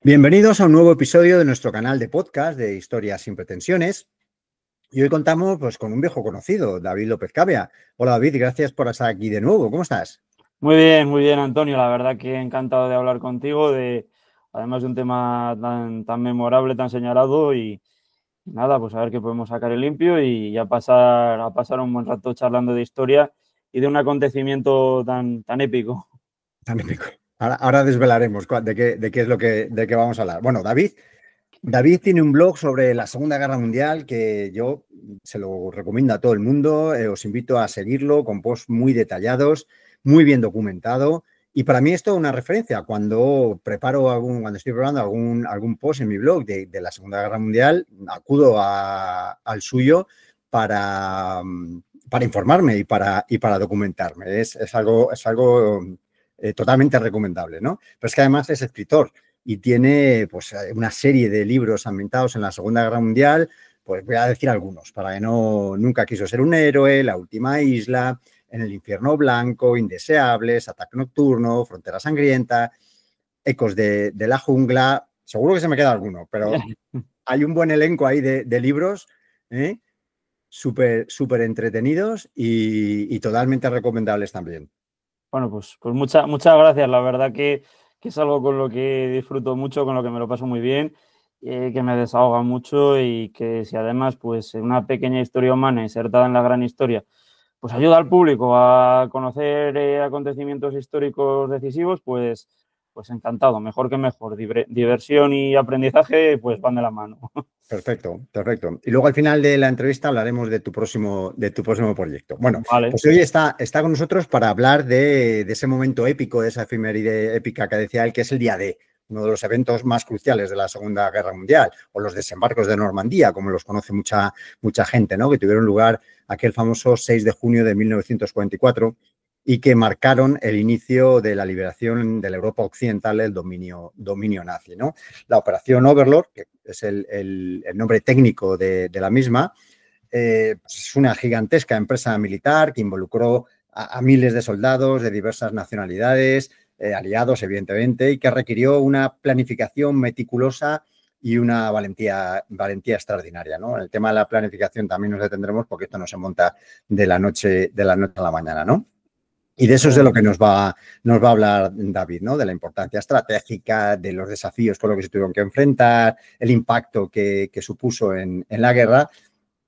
Bienvenidos a un nuevo episodio de nuestro canal de podcast de Historias sin pretensiones. Y hoy contamos con un viejo conocido, David López Cavea. Hola David, gracias por estar aquí de nuevo. ¿Cómo estás? Muy bien, Antonio. La verdad que encantado de hablar contigo, además de un tema tan memorable, tan señalado y nada, pues a ver qué podemos sacar en limpio y ya a pasar un buen rato charlando de historia y de un acontecimiento tan épico. Tan épico. Ahora desvelaremos de qué es de qué vamos a hablar. Bueno, David tiene un blog sobre la Segunda Guerra Mundial que yo se lo recomiendo a todo el mundo. Os invito a seguirlo con posts muy detallados, muy bien documentado. Y para mí esto es una referencia. Cuando cuando estoy preparando algún post en mi blog de la Segunda Guerra Mundial, acudo al suyo para, para informarme y para documentarme. Es algo totalmente recomendable, ¿no? Pero es que además es escritor y tiene una serie de libros ambientados en la Segunda Guerra Mundial. Pues voy a decir algunos, para que nunca quiso ser un héroe, La última isla, En el infierno blanco, Indeseables, Ataque nocturno, Frontera sangrienta, Ecos de la jungla. Seguro que se me queda alguno, pero hay un buen elenco ahí de libros, ¿eh? Súper entretenidos y totalmente recomendables también. Bueno, pues muchas gracias. La verdad que es algo con lo que disfruto mucho, con lo que me lo paso muy bien, que me desahoga mucho y que si además pues una pequeña historia humana insertada en la gran historia pues ayuda al público a conocer acontecimientos históricos decisivos, pues encantado, mejor que mejor. Diversión y aprendizaje pues van de la mano. Perfecto, perfecto. Y luego al final de la entrevista hablaremos de tu próximo proyecto. Bueno, Vale. pues hoy está con nosotros para hablar de ese momento épico, de esa efeméride épica que decía él, que es el día D, uno de los eventos más cruciales de la Segunda Guerra Mundial, o los desembarcos de Normandía, como los conoce mucha gente, ¿no? Que tuvieron lugar aquel famoso 6 de junio de 1944 y que marcaron el inicio de la liberación de la Europa occidental del dominio nazi, ¿no? La operación Overlord, que es el nombre técnico de la misma, es una gigantesca empresa militar que involucró a miles de soldados de diversas nacionalidades, aliados evidentemente, y que requirió una planificación meticulosa y una valentía extraordinaria, ¿no? En el tema de la planificación también nos detendremos porque esto no se monta de la noche a la mañana, ¿no? Y de eso es de lo que nos va a hablar David, ¿no? De la importancia estratégica, de los desafíos con los que se tuvieron que enfrentar, el impacto que supuso en la guerra.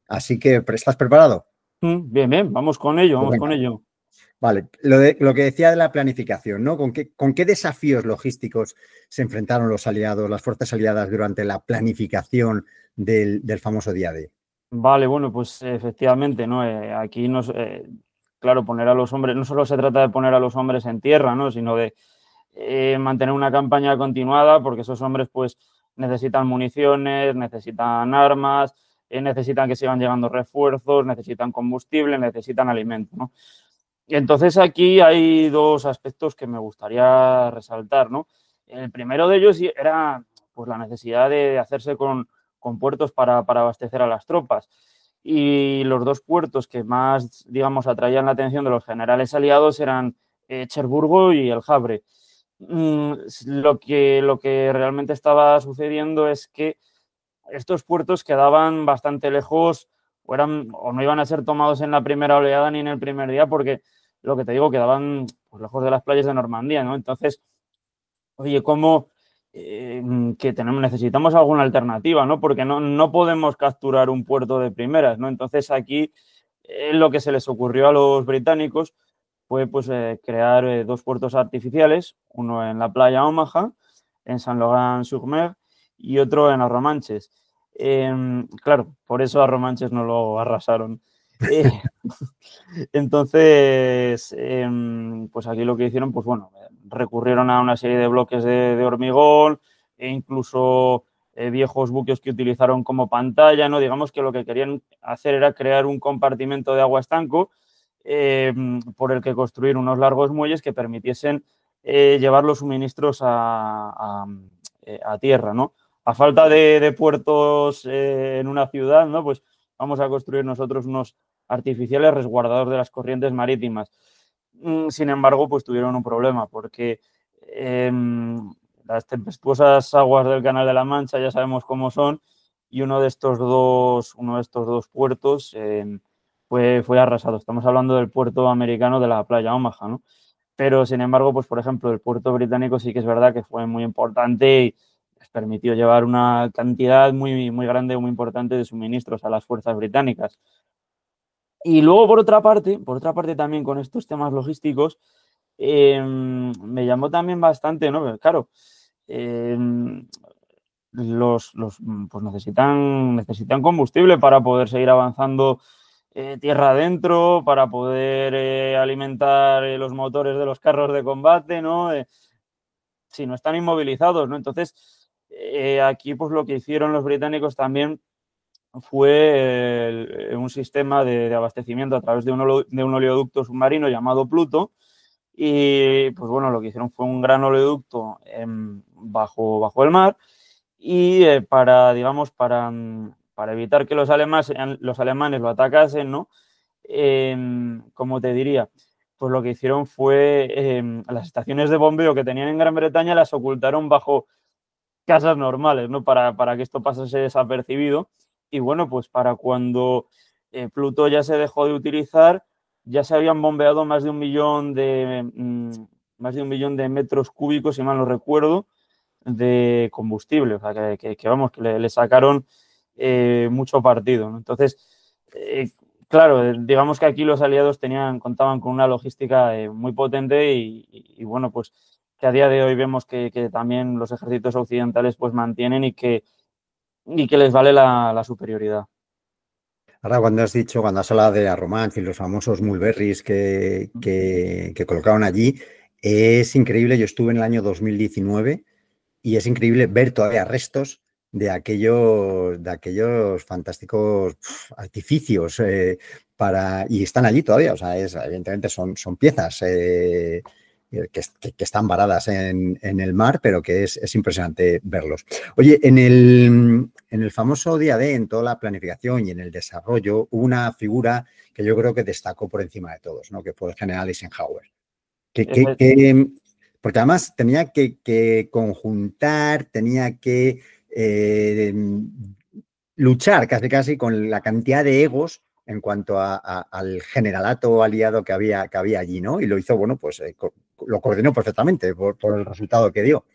Así que, ¿estás preparado? Bien, vamos con ello, Pues vamos con venga. ello. Vale, lo que decía de la planificación, ¿no? ¿Con qué desafíos logísticos se enfrentaron los aliados, las fuerzas aliadas durante la planificación del famoso día D? Vale, bueno, pues efectivamente, ¿no? Claro, poner a los hombres, no solo se trata de poner a los hombres en tierra, ¿no? Sino de mantener una campaña continuada, porque esos hombres pues necesitan municiones, necesitan armas, necesitan que sigan llegando refuerzos, necesitan combustible, necesitan alimento, ¿no? Y entonces aquí hay dos aspectos que me gustaría resaltar, ¿no? El primero de ellos era pues la necesidad de hacerse con puertos para abastecer a las tropas. Y los dos puertos que más, digamos, atraían la atención de los generales aliados eran Cherburgo y El Havre. Lo que realmente estaba sucediendo es que estos puertos quedaban bastante lejos o no iban a ser tomados en la primera oleada ni en el primer día porque, lo que te digo, quedaban pues, lejos de las playas de Normandía, ¿no? Entonces, oye, ¿cómo necesitamos alguna alternativa, ¿no? Porque no podemos capturar un puerto de primeras, ¿no? Entonces aquí lo que se les ocurrió a los británicos fue pues, crear dos puertos artificiales, uno en la playa Omaha, en Saint-Laurent-sur-Mer, y otro en Arromanches. Claro, por eso Arromanches no lo arrasaron. Eh, entonces, pues aquí lo que hicieron, pues bueno, recurrieron a una serie de bloques de hormigón e incluso viejos buques que utilizaron como pantalla, ¿no? Digamos que lo que querían hacer era crear un compartimento de agua estanco por el que construir unos largos muelles que permitiesen llevar los suministros a tierra, ¿no? A falta de puertos en una ciudad, ¿no? Pues vamos a construir nosotros unos artificiales resguardadores de las corrientes marítimas. Sin embargo, pues tuvieron un problema porque las tempestuosas aguas del Canal de la Mancha ya sabemos cómo son, y uno de estos dos puertos fue arrasado. Estamos hablando del puerto americano de la playa Omaha, ¿no? Pero, sin embargo, pues por ejemplo, el puerto británico sí que es verdad que fue muy importante y les permitió llevar una cantidad muy, muy grande, muy importante de suministros a las fuerzas británicas. Y luego, por otra parte también con estos temas logísticos, me llamó también bastante, ¿no? Pero, claro, eh, pues necesitan combustible para poder seguir avanzando tierra adentro, para poder alimentar los motores de los carros de combate, ¿no? Si no están inmovilizados, ¿no? Entonces, aquí pues lo que hicieron los británicos también fue un sistema de abastecimiento a través de un oleoducto submarino llamado Pluto. Y pues bueno, lo que hicieron fue un gran oleoducto bajo el mar, y para evitar que los alemanes lo atacasen, ¿no? Como te diría, pues lo que hicieron fue las estaciones de bombeo que tenían en Gran Bretaña las ocultaron bajo casas normales, ¿no? Para que esto pasase desapercibido. Y bueno, pues para cuando Pluto ya se dejó de utilizar, ya se habían bombeado más de 1 millón de metros cúbicos, si mal no recuerdo, de combustible. O sea, vamos, que le sacaron mucho partido, ¿no? Entonces, claro, digamos que aquí los aliados contaban con una logística muy potente y bueno, pues que a día de hoy vemos que también los ejércitos occidentales pues mantienen y que les vale la superioridad. Ahora, cuando has hablado de Arromanch y los famosos mulberries que colocaron allí, es increíble. Yo estuve en el año 2019 y es increíble ver todavía restos de aquellos fantásticos artificios y están allí todavía. O sea, evidentemente son piezas que están varadas en el mar, pero que es impresionante verlos. Oye, en el famoso día D, en toda la planificación y en el desarrollo, hubo una figura que yo creo que destacó por encima de todos, ¿no? Que fue el general Eisenhower. Porque además tenía que conjuntar, tenía que luchar casi con la cantidad de egos en cuanto al generalato aliado que había allí, ¿no? Y lo hizo, bueno, pues lo coordinó perfectamente por el resultado que dio.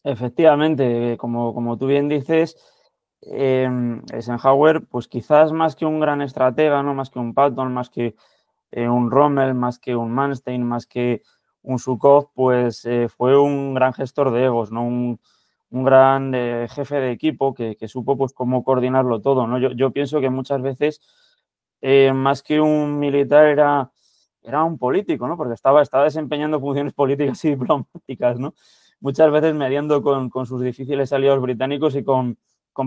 Efectivamente, como tú bien dices, Eisenhower, pues quizás más que un gran estratega, ¿no? Más que un Patton, más que un Rommel, más que un Manstein, más que un Zhukov, pues fue un gran gestor de egos, ¿no? Un gran jefe de equipo que supo pues cómo coordinarlo todo, ¿no? Yo pienso que muchas veces más que un militar era un político, ¿no? Porque estaba desempeñando funciones políticas y diplomáticas, ¿no? Muchas veces mediando con sus difíciles aliados británicos y con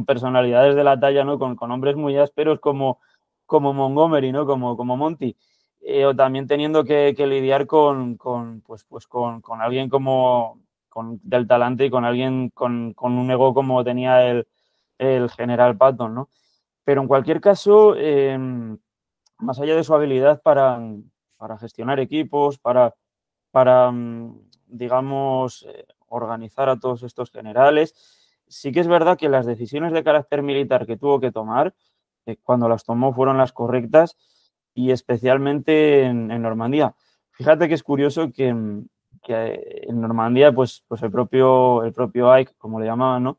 personalidades de la talla, ¿no? Con hombres muy ásperos como Montgomery, ¿no? Como Monty. O también teniendo que lidiar con alguien del talante y con alguien con un ego como tenía el general Patton, ¿no? Pero en cualquier caso, más allá de su habilidad para gestionar equipos, para digamos, organizar a todos estos generales, sí que es verdad que las decisiones de carácter militar que tuvo que tomar, cuando las tomó fueron las correctas, y especialmente en Normandía. Fíjate que es curioso que en Normandía, pues el propio Ike, como le llamaban, ¿no?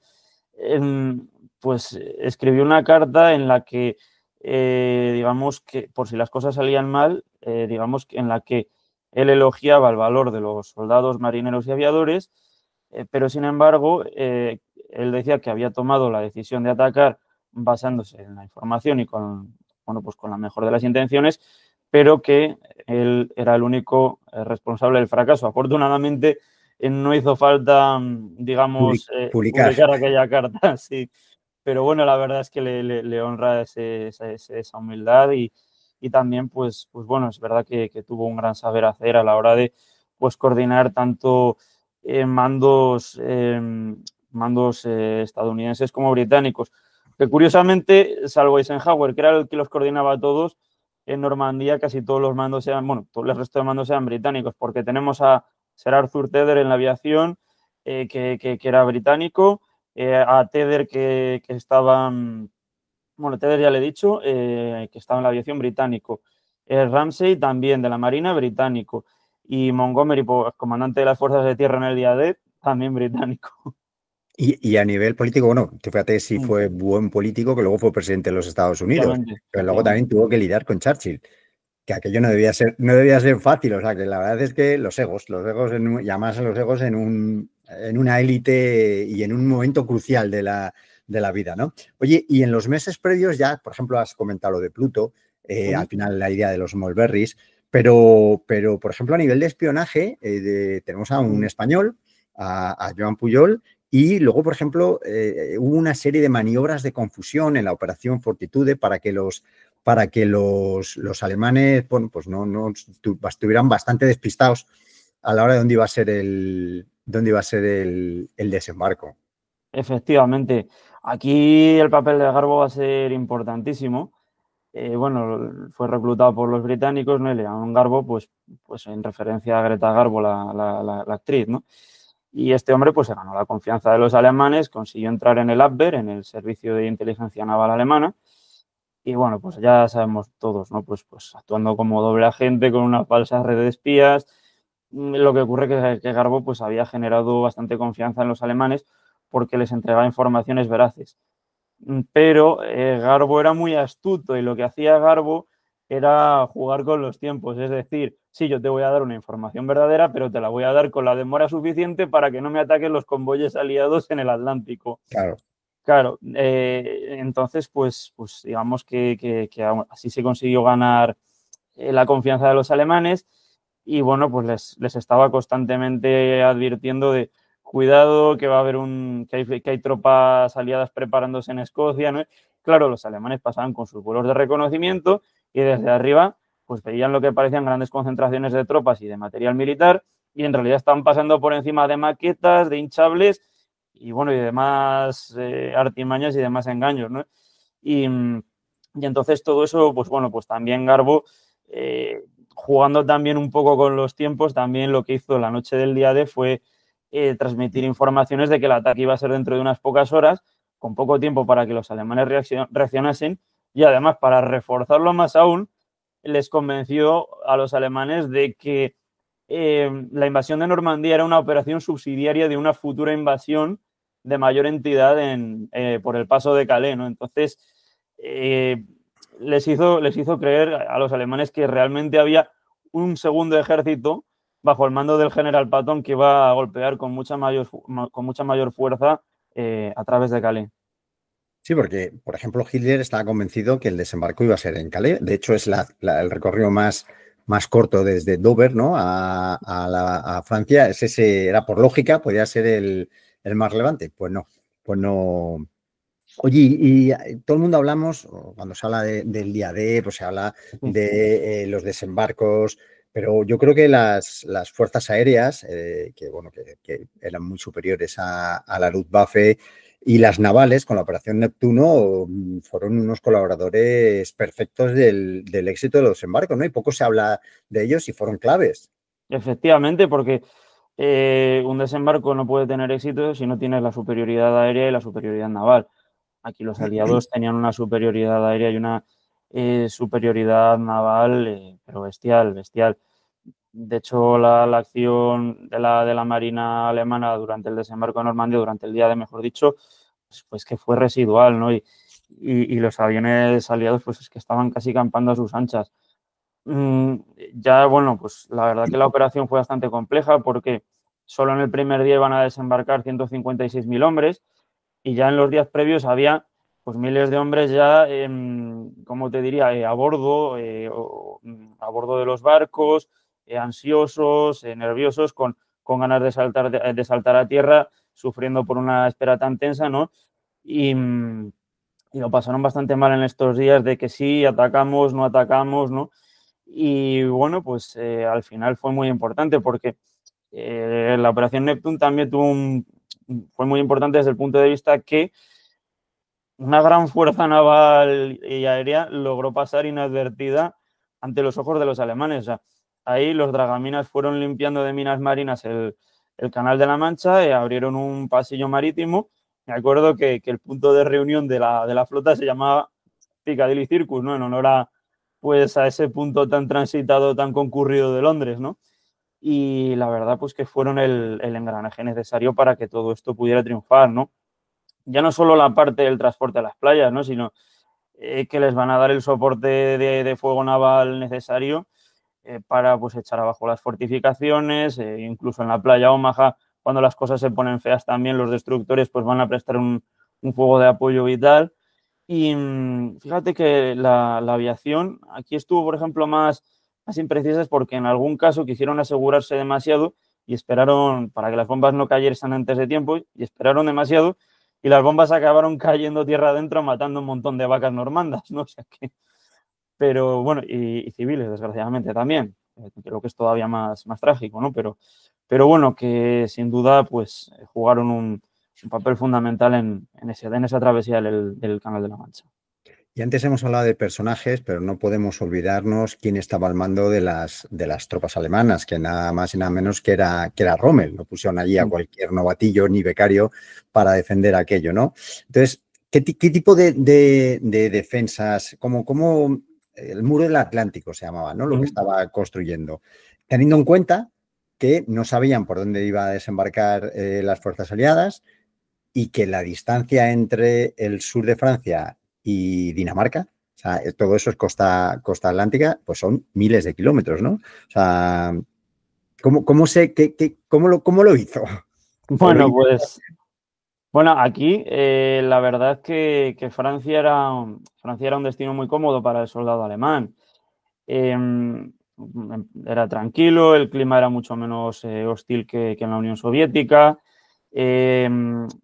Pues escribió una carta en la que, digamos que por si las cosas salían mal, digamos que en la que él elogiaba el valor de los soldados, marineros y aviadores, pero sin embargo, él decía que había tomado la decisión de atacar basándose en la información y pues con la mejor de las intenciones, pero que él era el único responsable del fracaso. Afortunadamente, no hizo falta, digamos, Publicar. publicar aquella carta, sí. Pero bueno, la verdad es que le honra esa humildad y también, pues bueno, es verdad que tuvo un gran saber hacer a la hora de pues coordinar tanto mandos estadounidenses como británicos. Que curiosamente, salvo Eisenhower, que era el que los coordinaba a todos, en Normandía casi todos los mandos todo el resto de mandos eran británicos, porque tenemos a Sir Arthur Tedder en la aviación, que era británico, a Tedder que estaba, bueno, Tedder ya le he dicho, que estaba en la aviación británico, Ramsey también de la Marina británico y Montgomery, pues, comandante de las fuerzas de tierra en el día D, también británico. Y a nivel político, bueno, tú fíjate si fue buen político, que luego fue presidente de los Estados Unidos, Efectivamente, pero luego también tuvo que lidiar con Churchill, que aquello no debía ser fácil. O sea, que la verdad es que los egos, y además los egos en una élite y en un momento crucial de la vida, ¿no? Oye, y en los meses previos ya, por ejemplo, has comentado lo de Pluto, al final la idea de los Mulberrys, pero, por ejemplo, a nivel de espionaje, tenemos a un español, a Joan Pujol, y luego, por ejemplo, hubo una serie de maniobras de confusión en la Operación Fortitude para que los alemanes, bueno, pues no estuvieran bastante despistados a la hora de dónde iba a ser el desembarco. Efectivamente. Aquí el papel de Garbo va a ser importantísimo. Bueno, fue reclutado por los británicos, ¿no? Y le llamaron Garbo, pues en referencia a Greta Garbo, la actriz, ¿no? Y este hombre pues se ganó la confianza de los alemanes, consiguió entrar en el Abwehr, en el servicio de inteligencia naval alemana, y bueno, pues ya sabemos todos, ¿no? Pues actuando como doble agente con una falsa red de espías. Lo que ocurre que Garbo pues había generado bastante confianza en los alemanes porque les entregaba informaciones veraces. Pero Garbo era muy astuto y lo que hacía Garbo era jugar con los tiempos, es decir, sí, yo te voy a dar una información verdadera, pero te la voy a dar con la demora suficiente para que no me ataquen los convoyes aliados en el Atlántico. Claro. Claro, entonces, pues digamos que así se consiguió ganar la confianza de los alemanes y bueno, pues les estaba constantemente advirtiendo de cuidado, que va a haber que hay tropas aliadas preparándose en Escocia, ¿no? Claro, los alemanes pasaban con sus vuelos de reconocimiento y desde arriba pues veían lo que parecían grandes concentraciones de tropas y de material militar y en realidad estaban pasando por encima de maquetas, de hinchables y bueno, y demás artimañas y demás engaños, ¿no? Y entonces todo eso, pues bueno, pues también Garbo, jugando también un poco con los tiempos, también lo que hizo la noche del día D fue transmitir informaciones de que el ataque iba a ser dentro de unas pocas horas, con poco tiempo para que los alemanes reaccionasen y además para reforzarlo más aún, les convenció a los alemanes de que la invasión de Normandía era una operación subsidiaria de una futura invasión de mayor entidad por el paso de Calais, ¿no? Entonces, les hizo creer a los alemanes que realmente había un segundo ejército bajo el mando del general Patton que iba a golpear con mucha mayor fuerza a través de Calais. Sí, porque, por ejemplo, Hitler estaba convencido que el desembarco iba a ser en Calais. De hecho, es el recorrido más corto desde Dover, ¿no? a Francia. Era por lógica, podía ser el más relevante. Pues no, pues no. Oye, y todo el mundo hablamos, cuando se habla del día D, pues se habla de los desembarcos, pero yo creo que las fuerzas aéreas, que eran muy superiores a la Luftwaffe, y las navales, con la Operación Neptuno, fueron unos colaboradores perfectos del éxito de los desembarcos, ¿no? Y poco se habla de ellos y fueron claves. Efectivamente, porque un desembarco no puede tener éxito si no tienes la superioridad aérea y la superioridad naval. Aquí los aliados tenían una superioridad aérea y una superioridad naval, pero bestial, bestial. De hecho, la acción de la Marina alemana durante el desembarco de Normandía, durante el día de, mejor dicho, pues que fue residual, ¿no? Y los aviones aliados, pues es que estaban casi campando a sus anchas. Ya, bueno, pues la verdad que la operación fue bastante compleja porque solo en el primer día iban a desembarcar 156.000 hombres y ya en los días previos había pues miles de hombres ya, como te diría, a bordo de los barcos, ansiosos, nerviosos, con ganas de saltar a tierra, sufriendo por una espera tan tensa, ¿no? Y lo pasaron bastante mal en estos días de que sí, atacamos, no atacamos, ¿no? Y bueno, pues al final fue muy importante porque la operación Neptune también fue muy importante desde el punto de vista que una gran fuerza naval y aérea logró pasar inadvertida ante los ojos de los alemanes. O sea, ahí los dragaminas fueron limpiando de minas marinas el Canal de la Mancha, abrieron un pasillo marítimo. Me acuerdo que el punto de reunión de la flota se llamaba Piccadilly Circus, ¿no? En honor a, pues, a ese punto tan transitado, tan concurrido de Londres, ¿no? Y la verdad, pues que fueron el engranaje necesario para que todo esto pudiera triunfar, ¿no? Ya no solo la parte del transporte a las playas, ¿no? Sino que les van a dar el soporte de fuego naval necesario para, pues, echar abajo las fortificaciones, incluso en la playa Omaha, cuando las cosas se ponen feas también, los destructores pues van a prestar un fuego de apoyo vital. Y fíjate que la aviación aquí estuvo, por ejemplo, más imprecisas porque en algún caso quisieron asegurarse demasiado y esperaron para que las bombas no cayeran antes de tiempo y esperaron demasiado y las bombas acabaron cayendo tierra adentro matando un montón de vacas normandas, ¿no? O sea que, pero bueno, y civiles, desgraciadamente también, creo que es todavía más trágico, ¿no? Pero bueno, que sin duda pues jugaron un papel fundamental en esa travesía del Canal de la Mancha. Y antes hemos hablado de personajes, pero no podemos olvidarnos quién estaba al mando de las tropas alemanas, que nada más y nada menos que era Rommel. No pusieron allí a cualquier novatillo ni becario para defender aquello, ¿no? Entonces, ¿qué tipo de defensas, como el muro del Atlántico se llamaba, ¿no? Lo que estaba construyendo, teniendo en cuenta que no sabían por dónde iba a desembarcar las fuerzas aliadas y que la distancia entre el sur de Francia y Dinamarca, o sea, todo eso es costa atlántica, pues son miles de kilómetros, ¿no? O sea, ¿cómo lo hizo? Bueno, pues bueno, aquí la verdad es que Francia era un destino muy cómodo para el soldado alemán. Era tranquilo, el clima era mucho menos hostil que en la Unión Soviética,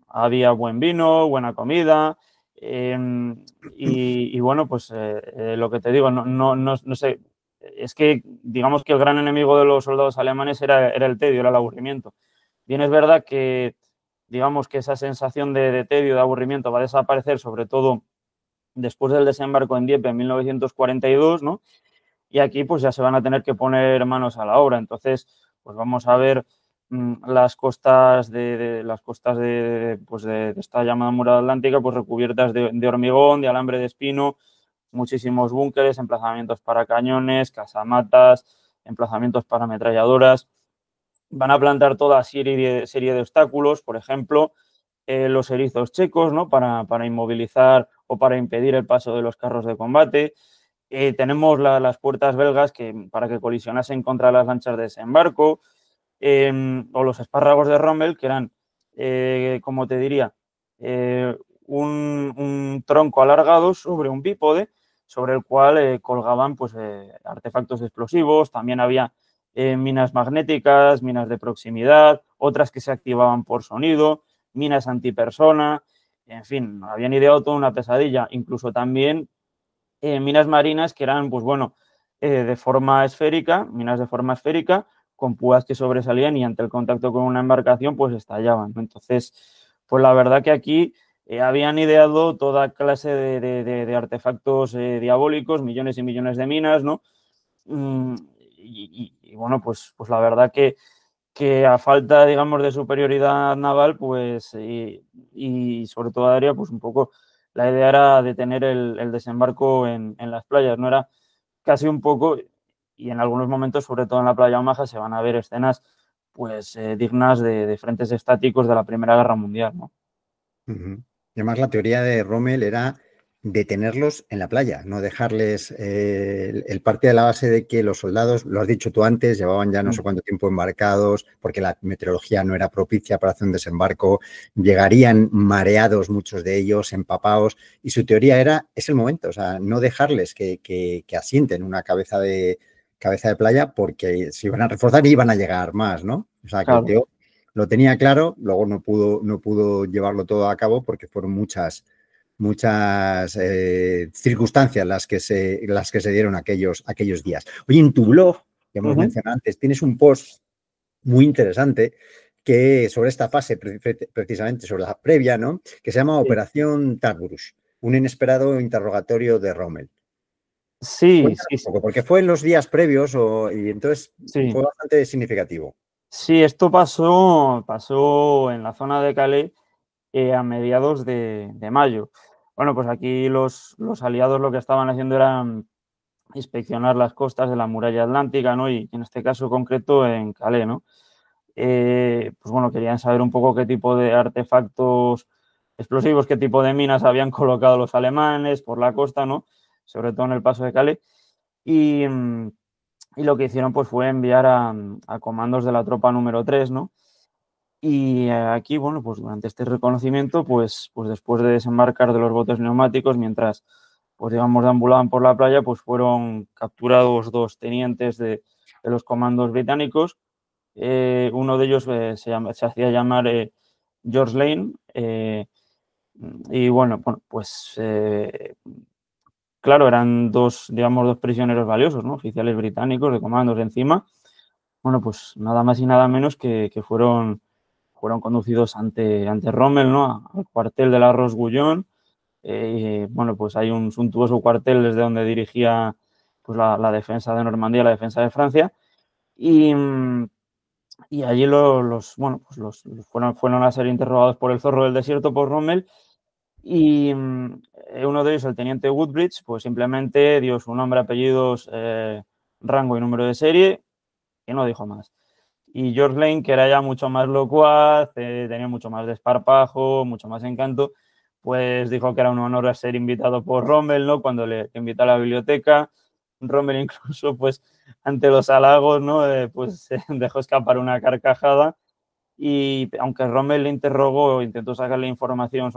había buen vino, buena comida, y bueno, pues lo que te digo, no sé, es que digamos que el gran enemigo de los soldados alemanes era el tedio, era el aburrimiento. Bien, es verdad que digamos que esa sensación de tedio, de aburrimiento va a desaparecer, sobre todo después del desembarco en Dieppe en 1942, ¿no? Y aquí pues ya se van a tener que poner manos a la obra. Entonces, pues vamos a ver las costas pues de esta llamada muralla atlántica pues recubiertas de hormigón, de alambre de espino, muchísimos búnkeres, emplazamientos para cañones, casamatas, emplazamientos para ametralladoras. Van a plantar toda serie de obstáculos, por ejemplo, los erizos checos, ¿no? Para inmovilizar o para impedir el paso de los carros de combate. Tenemos las puertas belgas para que colisionasen contra las lanchas de desembarco, o los espárragos de Rommel, que eran, como te diría, un tronco alargado sobre un bípode, sobre el cual colgaban pues, artefactos explosivos. También había minas magnéticas, minas de proximidad, otras que se activaban por sonido, minas antipersona, en fin, habían ideado toda una pesadilla. Incluso también minas marinas que eran, pues bueno, de forma esférica, minas de forma esférica, con púas que sobresalían y ante el contacto con una embarcación, pues estallaban, ¿no? Entonces, pues la verdad que aquí habían ideado toda clase de artefactos diabólicos, millones y millones de minas, ¿no? Y bueno, pues la verdad que a falta, digamos, de superioridad naval, pues, y sobre todo aérea, pues un poco la idea era detener el desembarco en las playas, ¿no? Era casi un poco, y en algunos momentos, sobre todo en la playa Omaha, se van a ver escenas, pues, dignas de frentes estáticos de la Primera Guerra Mundial, ¿no? Y además la teoría de Rommel era detenerlos en la playa, no dejarles el parte de la base de que los soldados, lo has dicho tú antes, llevaban ya no sé cuánto tiempo embarcados porque la meteorología no era propicia para hacer un desembarco, llegarían mareados muchos de ellos, empapados, y su teoría era, es el momento, o sea, no dejarles que asienten una cabeza de playa porque se iban a reforzar y iban a llegar más, ¿no? O sea, que el Claro. tío lo tenía claro, luego no pudo llevarlo todo a cabo porque fueron muchas circunstancias las que se dieron aquellos días. Oye, en tu blog, que hemos mencionado antes, tienes un post muy interesante que sobre esta fase, precisamente sobre la previa, ¿no? Que se llama Operación Tarburus, un inesperado interrogatorio de Rommel. Sí, Cuéntanos un poco, porque fue en los días previos y entonces sí. fue bastante significativo. Sí, esto pasó en la zona de Calais a mediados de mayo. Bueno, pues aquí los aliados lo que estaban haciendo era inspeccionar las costas de la muralla atlántica, ¿no? Y en este caso concreto en Calais, ¿no? Pues bueno, querían saber un poco qué tipo de artefactos explosivos, qué tipo de minas habían colocado los alemanes por la costa, ¿no? Sobre todo en el paso de Calais. Y, y lo que hicieron pues fue enviar a comandos de la tropa número 3, ¿no? Y aquí, bueno, pues durante este reconocimiento, pues después de desembarcar de los botes neumáticos, mientras, pues digamos, deambulaban por la playa, pues fueron capturados dos tenientes de los comandos británicos. Uno de ellos se hacía llamar George Lane. Y bueno, pues claro, eran dos, digamos, dos prisioneros valiosos, ¿no? Oficiales británicos de comandos encima. Bueno, pues nada más y nada menos que fueron conducidos ante Rommel, ¿no? Al cuartel de la Roche-Guyon. Bueno, pues hay un suntuoso cuartel desde donde dirigía pues, la defensa de Normandía, la defensa de Francia. Y, y allí bueno, pues fueron a ser interrogados por el zorro del desierto, por Rommel. Y uno de ellos, el teniente Woodbridge, pues simplemente dio su nombre, apellidos, rango y número de serie y no dijo más. Y George Lane, que era ya mucho más locuaz, tenía mucho más desparpajo, mucho más encanto, pues dijo que era un honor ser invitado por Rommel, ¿no? Cuando le invitó a la biblioteca, Rommel incluso, pues, ante los halagos, ¿no? Pues dejó escapar una carcajada y aunque Rommel le interrogó, intentó sacarle información,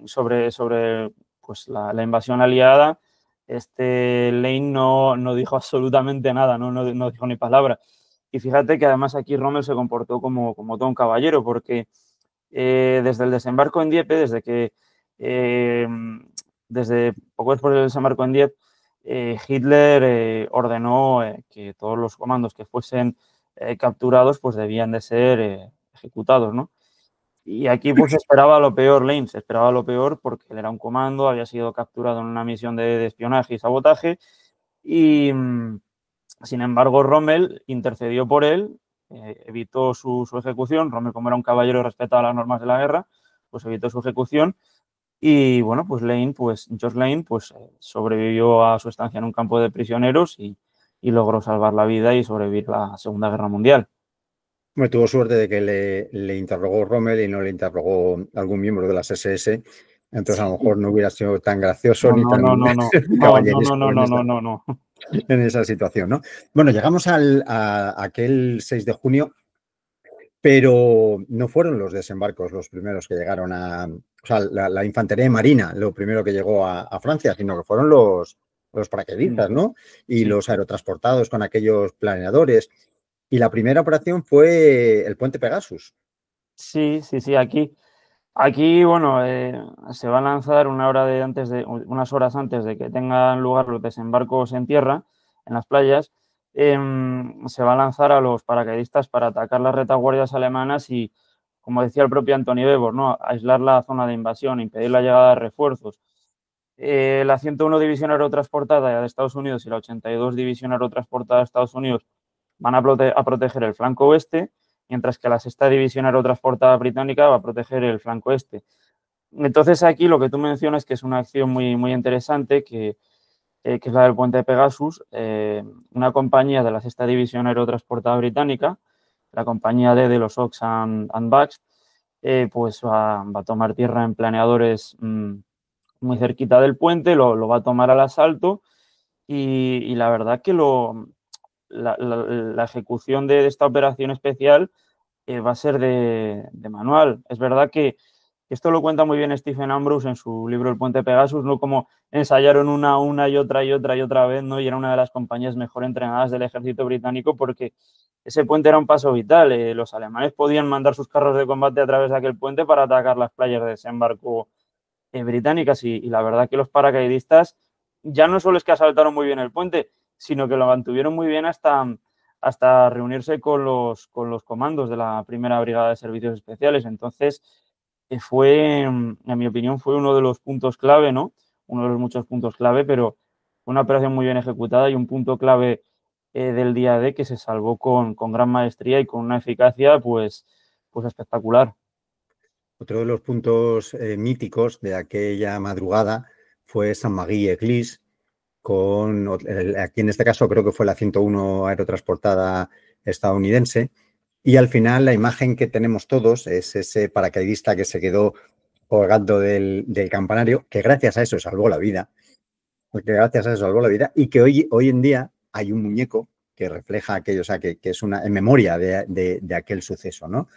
sobre pues, la invasión aliada, Lane no dijo absolutamente nada, no dijo ni palabra. Y fíjate que además aquí Rommel se comportó como todo un caballero, porque desde el desembarco en Dieppe, eh, desde poco después del desembarco en Dieppe, Hitler ordenó que todos los comandos que fuesen capturados pues debían de ser ejecutados, ¿no? Y aquí pues se esperaba lo peor, Lane, se esperaba lo peor porque él era un comando, había sido capturado en una misión de espionaje y sabotaje y sin embargo Rommel intercedió por él, evitó su ejecución. Rommel, como era un caballero y respetaba las normas de la guerra, pues evitó su ejecución y bueno, pues George Lane pues sobrevivió a su estancia en un campo de prisioneros y logró salvar la vida y sobrevivir a la Segunda Guerra Mundial. Me tuvo suerte de que le interrogó Rommel y no le interrogó algún miembro de las SS. Entonces, a lo mejor no hubiera sido tan gracioso No, ni no, tan no, no, no, no, no, no, caballeresco no, no, no, no, no. en esa situación, ¿no? Bueno, llegamos a aquel 6 de junio, pero no fueron los desembarcos los primeros que llegaron o sea, la infantería marina, lo primero que llegó a Francia, sino que fueron los paracaidistas, ¿no? Y Sí, los aerotransportados con aquellos planeadores. Y la primera operación fue el puente Pegasus. sí, sí, sí, aquí, bueno, se va a lanzar unas horas antes de que tengan lugar los desembarcos en tierra, en las playas, se va a lanzar a los paracaidistas para atacar las retaguardias alemanas y, como decía el propio Anthony Debord, ¿no? Aislar la zona de invasión, impedir la llegada de refuerzos. La 101 División Aerotransportada de Estados Unidos y la 82 División Aerotransportada de Estados Unidos van a proteger el flanco oeste, mientras que la sexta División Aerotransportada Británica va a proteger el flanco este. Entonces aquí lo que tú mencionas, que es una acción muy interesante, que es la del puente de Pegasus, una compañía de la sexta División Aerotransportada Británica, la compañía D de los Ox and Bucks, pues va a tomar tierra en planeadores muy cerquita del puente, lo va a tomar al asalto y la verdad que la ejecución de esta operación especial va a ser de manual. Es verdad que esto lo cuenta muy bien Stephen Ambrose en su libro El puente Pegasus, ¿no? Como ensayaron una y otra vez, ¿no? Y era una de las compañías mejor entrenadas del ejército británico porque ese puente era un paso vital. Los alemanes podían mandar sus carros de combate a través de aquel puente para atacar las playas de desembarco británicas y la verdad que los paracaidistas ya no solo es que asaltaron muy bien el puente, sino que lo mantuvieron muy bien hasta reunirse con los comandos de la primera brigada de servicios especiales. Entonces, en mi opinión, fue uno de los puntos clave, ¿no? Uno de los muchos puntos clave, pero fue una operación muy bien ejecutada y un punto clave del día D, que se salvó con gran maestría y con una eficacia pues espectacular. Otro de los puntos míticos de aquella madrugada fue San Magui Eclis, aquí en este caso creo que fue la 101 aerotransportada estadounidense, y al final la imagen que tenemos todos es ese paracaidista que se quedó colgando del campanario, que gracias a eso salvó la vida, y que hoy en día hay un muñeco que refleja aquello, o sea, que es una en memoria de aquel suceso, ¿no?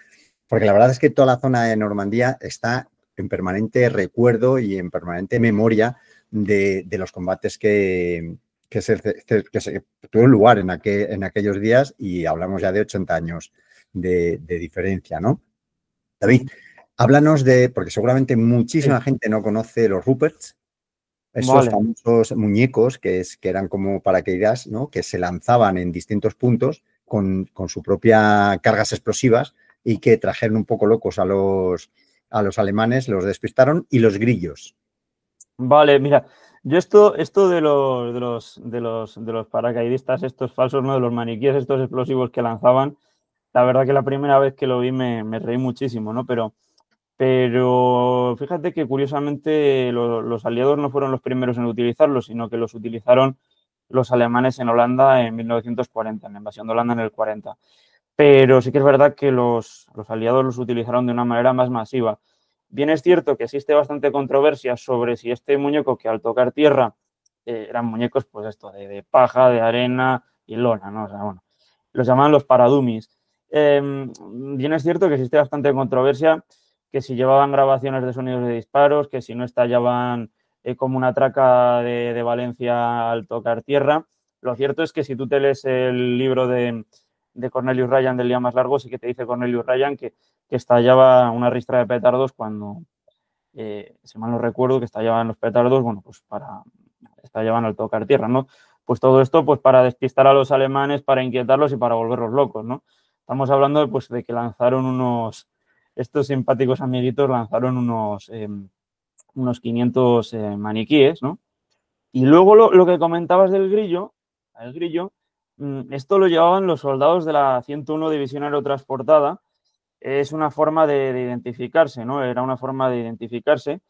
Porque la verdad es que toda la zona de Normandía está en permanente recuerdo y en permanente memoria de los combates que tuvieron lugar en aquellos días, y hablamos ya de 80 años de diferencia, ¿no? David, háblanos porque seguramente muchísima gente no conoce los Ruperts, esos Vale. famosos muñecos que eran como paracaídas, ¿no? Que se lanzaban en distintos puntos con su propia cargas explosivas y que trajeron un poco locos a los alemanes, los despistaron, y los grillos. Vale, mira, yo esto de los paracaidistas, estos falsos, ¿no? De los maniquíes, estos explosivos que lanzaban, la verdad que la primera vez que lo vi me reí muchísimo, ¿no? Pero fíjate que curiosamente los aliados no fueron los primeros en utilizarlos, sino que los utilizaron los alemanes en Holanda en 1940, en la invasión de Holanda en el 40. Pero sí que es verdad que los aliados los utilizaron de una manera más masiva. Bien es cierto que existe bastante controversia sobre si este muñeco, que al tocar tierra eran muñecos, pues esto, de paja, de arena y lona, ¿no? O sea, bueno, los llamaban los paradumis. Bien es cierto que existe bastante controversia, que si llevaban grabaciones de sonidos de disparos, que si no estallaban como una traca de Valencia al tocar tierra. Lo cierto es que si tú te lees el libro de Cornelius Ryan del día más largo, sí que te dice Cornelius Ryan que estallaba una ristra de petardos cuando, si mal no recuerdo, que estallaban los petardos, bueno, pues estallaban al tocar tierra, ¿no? Pues todo esto pues para despistar a los alemanes, para inquietarlos y para volverlos locos, ¿no? Estamos hablando pues de que lanzaron estos simpáticos amiguitos lanzaron unos 500 maniquíes, ¿no? Y luego lo que comentabas del grillo, el grillo, esto lo llevaban los soldados de la 101 División Aerotransportada. Es una forma de identificarse, ¿no? Era una forma de identificarse.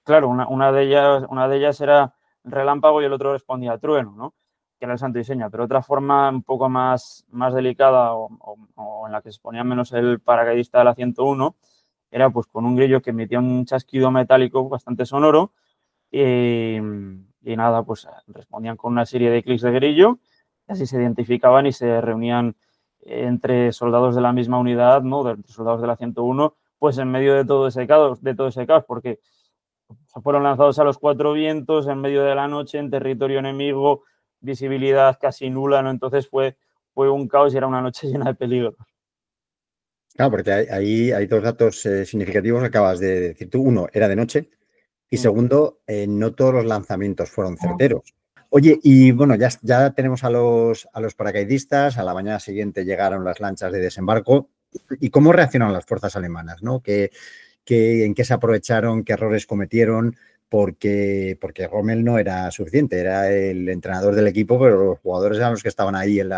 Claro, una de ellas era relámpago y el otro respondía trueno, ¿no? Que era el santo y seña. Pero otra forma un poco más delicada o en la que se ponía menos el paracaidista de la 101 era pues con un grillo que emitía un chasquido metálico bastante sonoro y nada, pues respondían con una serie de clics de grillo y así se identificaban y se reunían entre soldados de la misma unidad, ¿no? De soldados de la 101, pues en medio de todo ese caos, porque fueron lanzados a los cuatro vientos, en medio de la noche, en territorio enemigo, visibilidad casi nula, ¿no? Entonces fue un caos y era una noche llena de peligro. Claro, porque ahí hay dos datos significativos que acabas de decir tú. Uno, era de noche, y segundo, no todos los lanzamientos fueron certeros. Oye, y bueno, ya tenemos a los paracaidistas, a la mañana siguiente llegaron las lanchas de desembarco. ¿Y cómo reaccionaron las fuerzas alemanas, ¿no? ¿En qué se aprovecharon? ¿Qué errores cometieron? Porque Rommel no era suficiente, era el entrenador del equipo, pero los jugadores eran los que estaban ahí en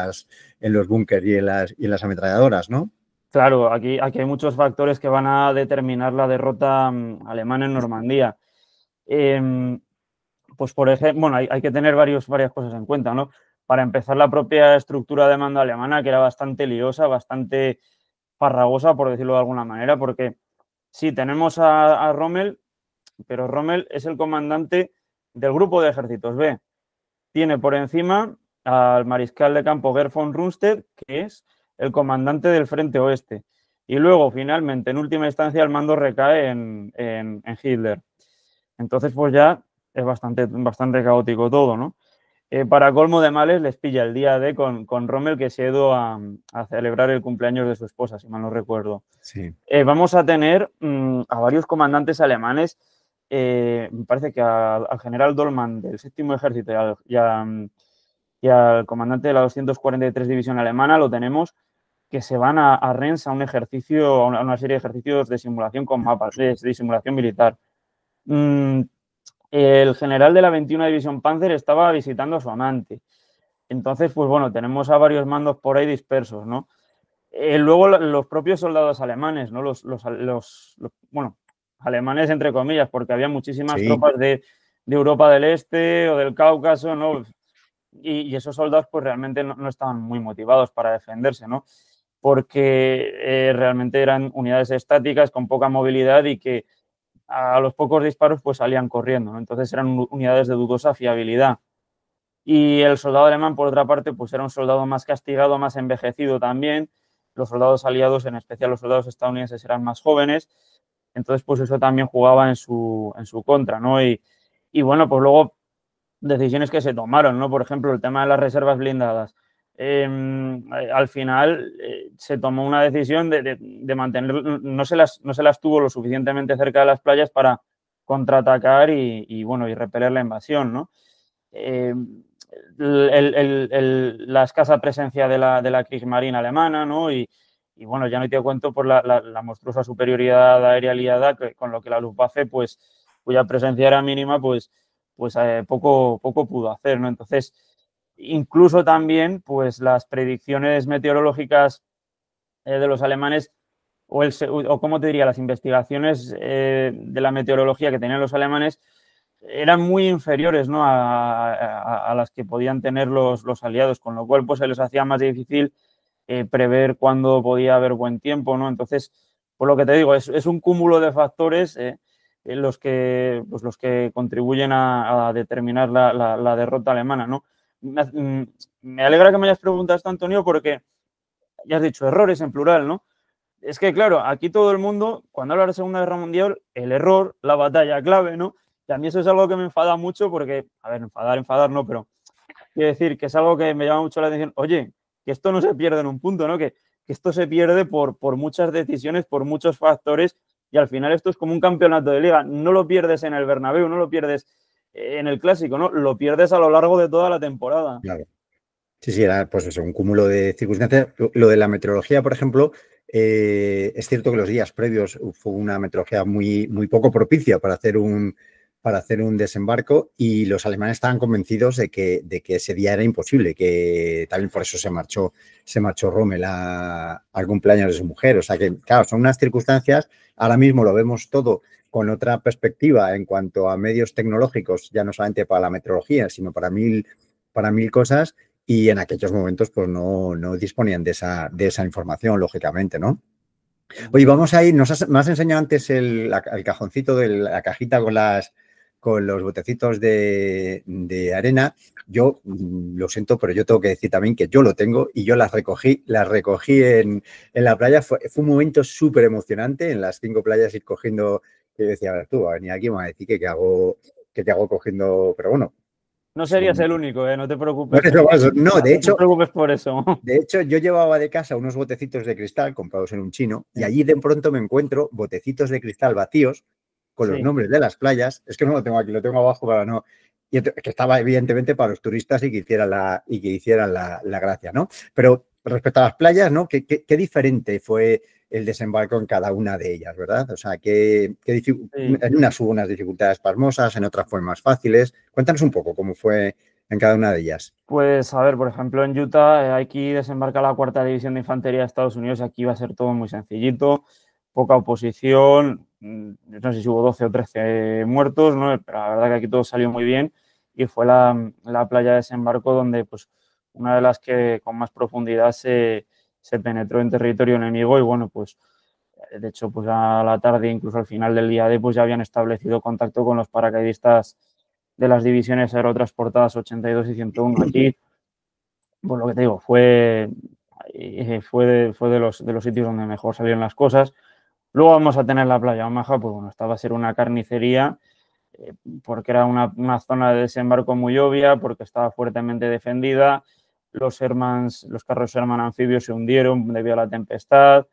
los búnkers y en las ametralladoras, ¿no? Claro, aquí hay muchos factores que van a determinar la derrota alemana en Normandía. Pues por ejemplo, bueno, hay que tener varias cosas en cuenta, ¿no? Para empezar, la propia estructura de mando alemana, que era bastante liosa, bastante farragosa, por decirlo de alguna manera, porque sí, tenemos a Rommel, pero Rommel es el comandante del grupo de ejércitos B. Tiene por encima al mariscal de campo Gerd von Rundstedt, que es el comandante del frente oeste. Y luego, finalmente, en última instancia, el mando recae en Hitler. Entonces, pues ya es bastante caótico todo, ¿no? Para colmo de males, les pilla el día D con Rommel, que se ha ido a celebrar el cumpleaños de su esposa, si mal no recuerdo. Sí. Vamos a tener a varios comandantes alemanes. Me parece que al general Dollmann del séptimo ejército y al comandante de la 243 División Alemana lo tenemos, que se van a Rennes a un ejercicio, a una serie de ejercicios de simulación con mapas, de simulación militar. el general de la 21 División Panzer estaba visitando a su amante. Entonces, pues bueno, tenemos a varios mandos por ahí dispersos, ¿no? Luego los propios soldados alemanes, ¿no? Bueno, alemanes entre comillas, porque había muchísimas Sí, tropas de Europa del Este o del Cáucaso, ¿no? Y esos soldados pues realmente no estaban muy motivados para defenderse, ¿no? Porque realmente eran unidades estáticas con poca movilidad y que a los pocos disparos pues salían corriendo, ¿no? Entonces eran unidades de dudosa fiabilidad. Y el soldado alemán, por otra parte, pues era un soldado más castigado, más envejecido también. Los soldados aliados, en especial los soldados estadounidenses, eran más jóvenes. Entonces, pues eso también jugaba en su contra, ¿no? Y bueno, pues luego decisiones que se tomaron, ¿no? Por ejemplo, el tema de las reservas blindadas. Al final se tomó una decisión de mantener, no se las tuvo lo suficientemente cerca de las playas para contraatacar bueno, y repeler la invasión, ¿no? La escasa presencia de la Kriegsmarine alemana, ¿no? Y bueno, ya no te cuento por la monstruosa superioridad aérea aliada, con lo que la Luftwaffe, pues, cuya presencia era mínima, pues poco pudo hacer, ¿no? Entonces, incluso también, pues las predicciones meteorológicas de los alemanes, o cómo te diría, las investigaciones de la meteorología que tenían los alemanes eran muy inferiores, ¿no? a las que podían tener los aliados, con lo cual pues se les hacía más difícil prever cuándo podía haber buen tiempo, ¿no? Entonces, por lo que te digo, es un cúmulo de factores los que contribuyen a determinar la derrota alemana, ¿no? Me alegra que me hayas preguntado esto, Antonio, porque ya has dicho errores en plural, ¿no? Es que, claro, aquí todo el mundo, cuando habla de Segunda Guerra Mundial, el error, la batalla clave, ¿no? Y a mí eso es algo que me enfada mucho porque, a ver, enfadar no, pero quiero decir que es algo que me llama mucho la atención. Oye, que esto no se pierde en un punto, ¿no? Que esto se pierde por muchas decisiones, por muchos factores, y al final esto es como un campeonato de liga. No lo pierdes en el Bernabéu, no lo pierdes en el Clásico, ¿no? Lo pierdes a lo largo de toda la temporada. claro. Sí, sí, era pues eso, un cúmulo de circunstancias. Lo de la meteorología, por ejemplo, es cierto que los días previos fue una meteorología muy poco propicia para hacer un desembarco y los alemanes estaban convencidos de que ese día era imposible, que también por eso se marchó Rommel al cumpleaños de su mujer. O sea que, claro, son unas circunstancias, ahora mismo lo vemos todo con otra perspectiva en cuanto a medios tecnológicos, ya no solamente para la meteorología, sino para mil cosas. Y en aquellos momentos pues no disponían de esa información, lógicamente, ¿no? Oye, vamos a ir, me has enseñado antes el cajoncito de la cajita con los botecitos de arena. Yo lo siento, pero yo tengo que decir también que yo lo tengo y yo las recogí en la playa. Fue un momento súper emocionante en las 5 playas ir cogiendo, que yo decía, a ver, tú, a venir aquí, me vas a decir que te hago cogiendo, pero bueno. No serías el único, ¿eh? No te preocupes Bueno, no, no te preocupes por eso. de hecho, yo llevaba de casa unos botecitos de cristal comprados en un chino y allí de pronto me encuentro botecitos de cristal vacíos con los Sí. nombres de las playas. Es que no lo tengo aquí, lo tengo abajo para no. Y que estaba evidentemente para los turistas y que hicieran la gracia, ¿no? Pero respecto a las playas, ¿no? ¿Qué diferente fue el desembarco en cada una de ellas, ¿verdad? O sea, Sí. en unas hubo unas dificultades pasmosas, en otras fueron más fáciles. Cuéntanos un poco cómo fue en cada una de ellas. Pues a ver, por ejemplo, en Utah, aquí desembarca la 4ª División de Infantería de Estados Unidos. Aquí va a ser todo muy sencillito, poca oposición. No sé si hubo 12 o 13 muertos, ¿no? Pero la verdad que aquí todo salió muy bien y fue la playa de desembarco donde, pues, una de las que con más profundidad se penetró en territorio enemigo y, bueno, pues, de hecho, pues a la tarde, incluso al final del día D, pues ya habían establecido contacto con los paracaidistas de las divisiones aerotransportadas 82 y 101. Aquí, pues lo que te digo, fue de los sitios donde mejor salieron las cosas. Luego vamos a tener la playa Omaha, pues bueno, esta va a ser una carnicería, porque era una zona de desembarco muy obvia, porque estaba fuertemente defendida. Los carros Sherman anfibios se hundieron debido a la tempestad.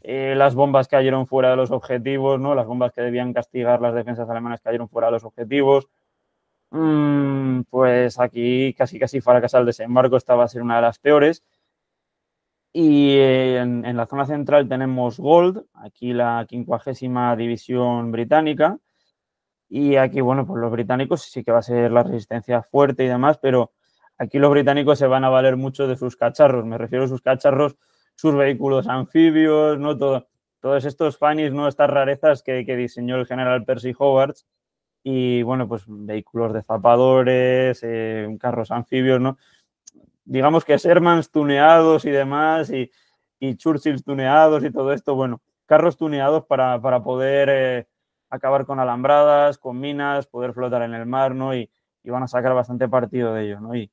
Las bombas cayeron fuera de los objetivos, ¿no? Las bombas que debían castigar las defensas alemanas cayeron fuera de los objetivos. Pues aquí casi fracasa el desembarco, esta va a ser una de las peores. Y en la zona central tenemos Gold, aquí la 50ª División Británica, Y aquí, bueno, pues los británicos sí que va a ser la resistencia fuerte y demás, pero aquí los británicos se van a valer mucho de sus cacharros. Me refiero a sus cacharros, sus vehículos anfibios, ¿no? Todos estos fannies, ¿no? Estas rarezas que diseñó el general Percy Howard. Y, bueno, pues vehículos de zapadores, carros anfibios, ¿no? Digamos que Shermans tuneados y demás, y Churchills tuneados y todo esto, bueno, carros tuneados para poder acabar con alambradas, con minas, poder flotar en el mar, ¿no? Y van a sacar bastante partido de ello, ¿no? Y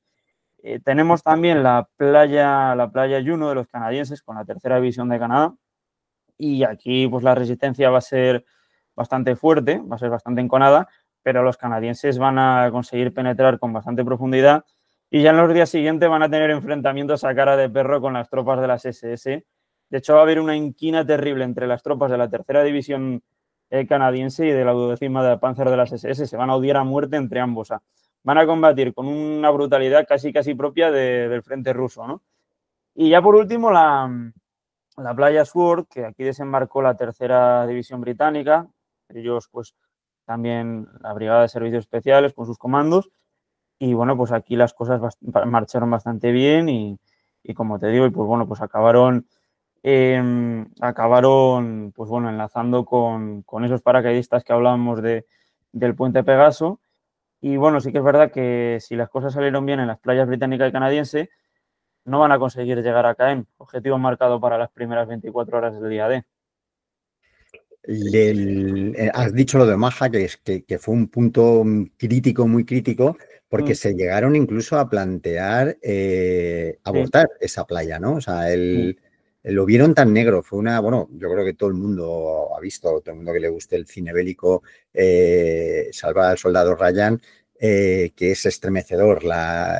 tenemos también la playa Juno de los canadienses con la tercera división de Canadá, y aquí pues la resistencia va a ser bastante fuerte, va a ser bastante enconada, pero los canadienses van a conseguir penetrar con bastante profundidad y ya en los días siguientes van a tener enfrentamientos a cara de perro con las tropas de las SS. De hecho, va a haber una inquina terrible entre las tropas de la tercera división canadiense y de la 12ª de Panzer de las SS. Se van a odiar a muerte entre ambos. O sea, van a combatir con una brutalidad casi propia del frente ruso, ¿no? Y ya por último, la playa Sword, que aquí desembarcó la tercera división británica. Ellos, pues, también la brigada de servicios especiales con sus comandos. Y bueno, pues aquí las cosas marcharon bastante bien y como te digo, pues bueno, pues acabaron, pues bueno, enlazando con esos paracaidistas que hablábamos del puente Pegaso. Y bueno, sí que es verdad que si las cosas salieron bien en las playas británica y canadiense, no van a conseguir llegar a Caen, objetivo marcado para las primeras 24 horas del día D. Has dicho lo de Omaha, que fue un punto crítico, muy crítico, porque se llegaron incluso a plantear abortar esa playa, ¿no? O sea, lo vieron tan negro, fue bueno, yo creo que todo el mundo ha visto, todo el mundo que le guste el cine bélico, Salvar al soldado Ryan, que es estremecedor.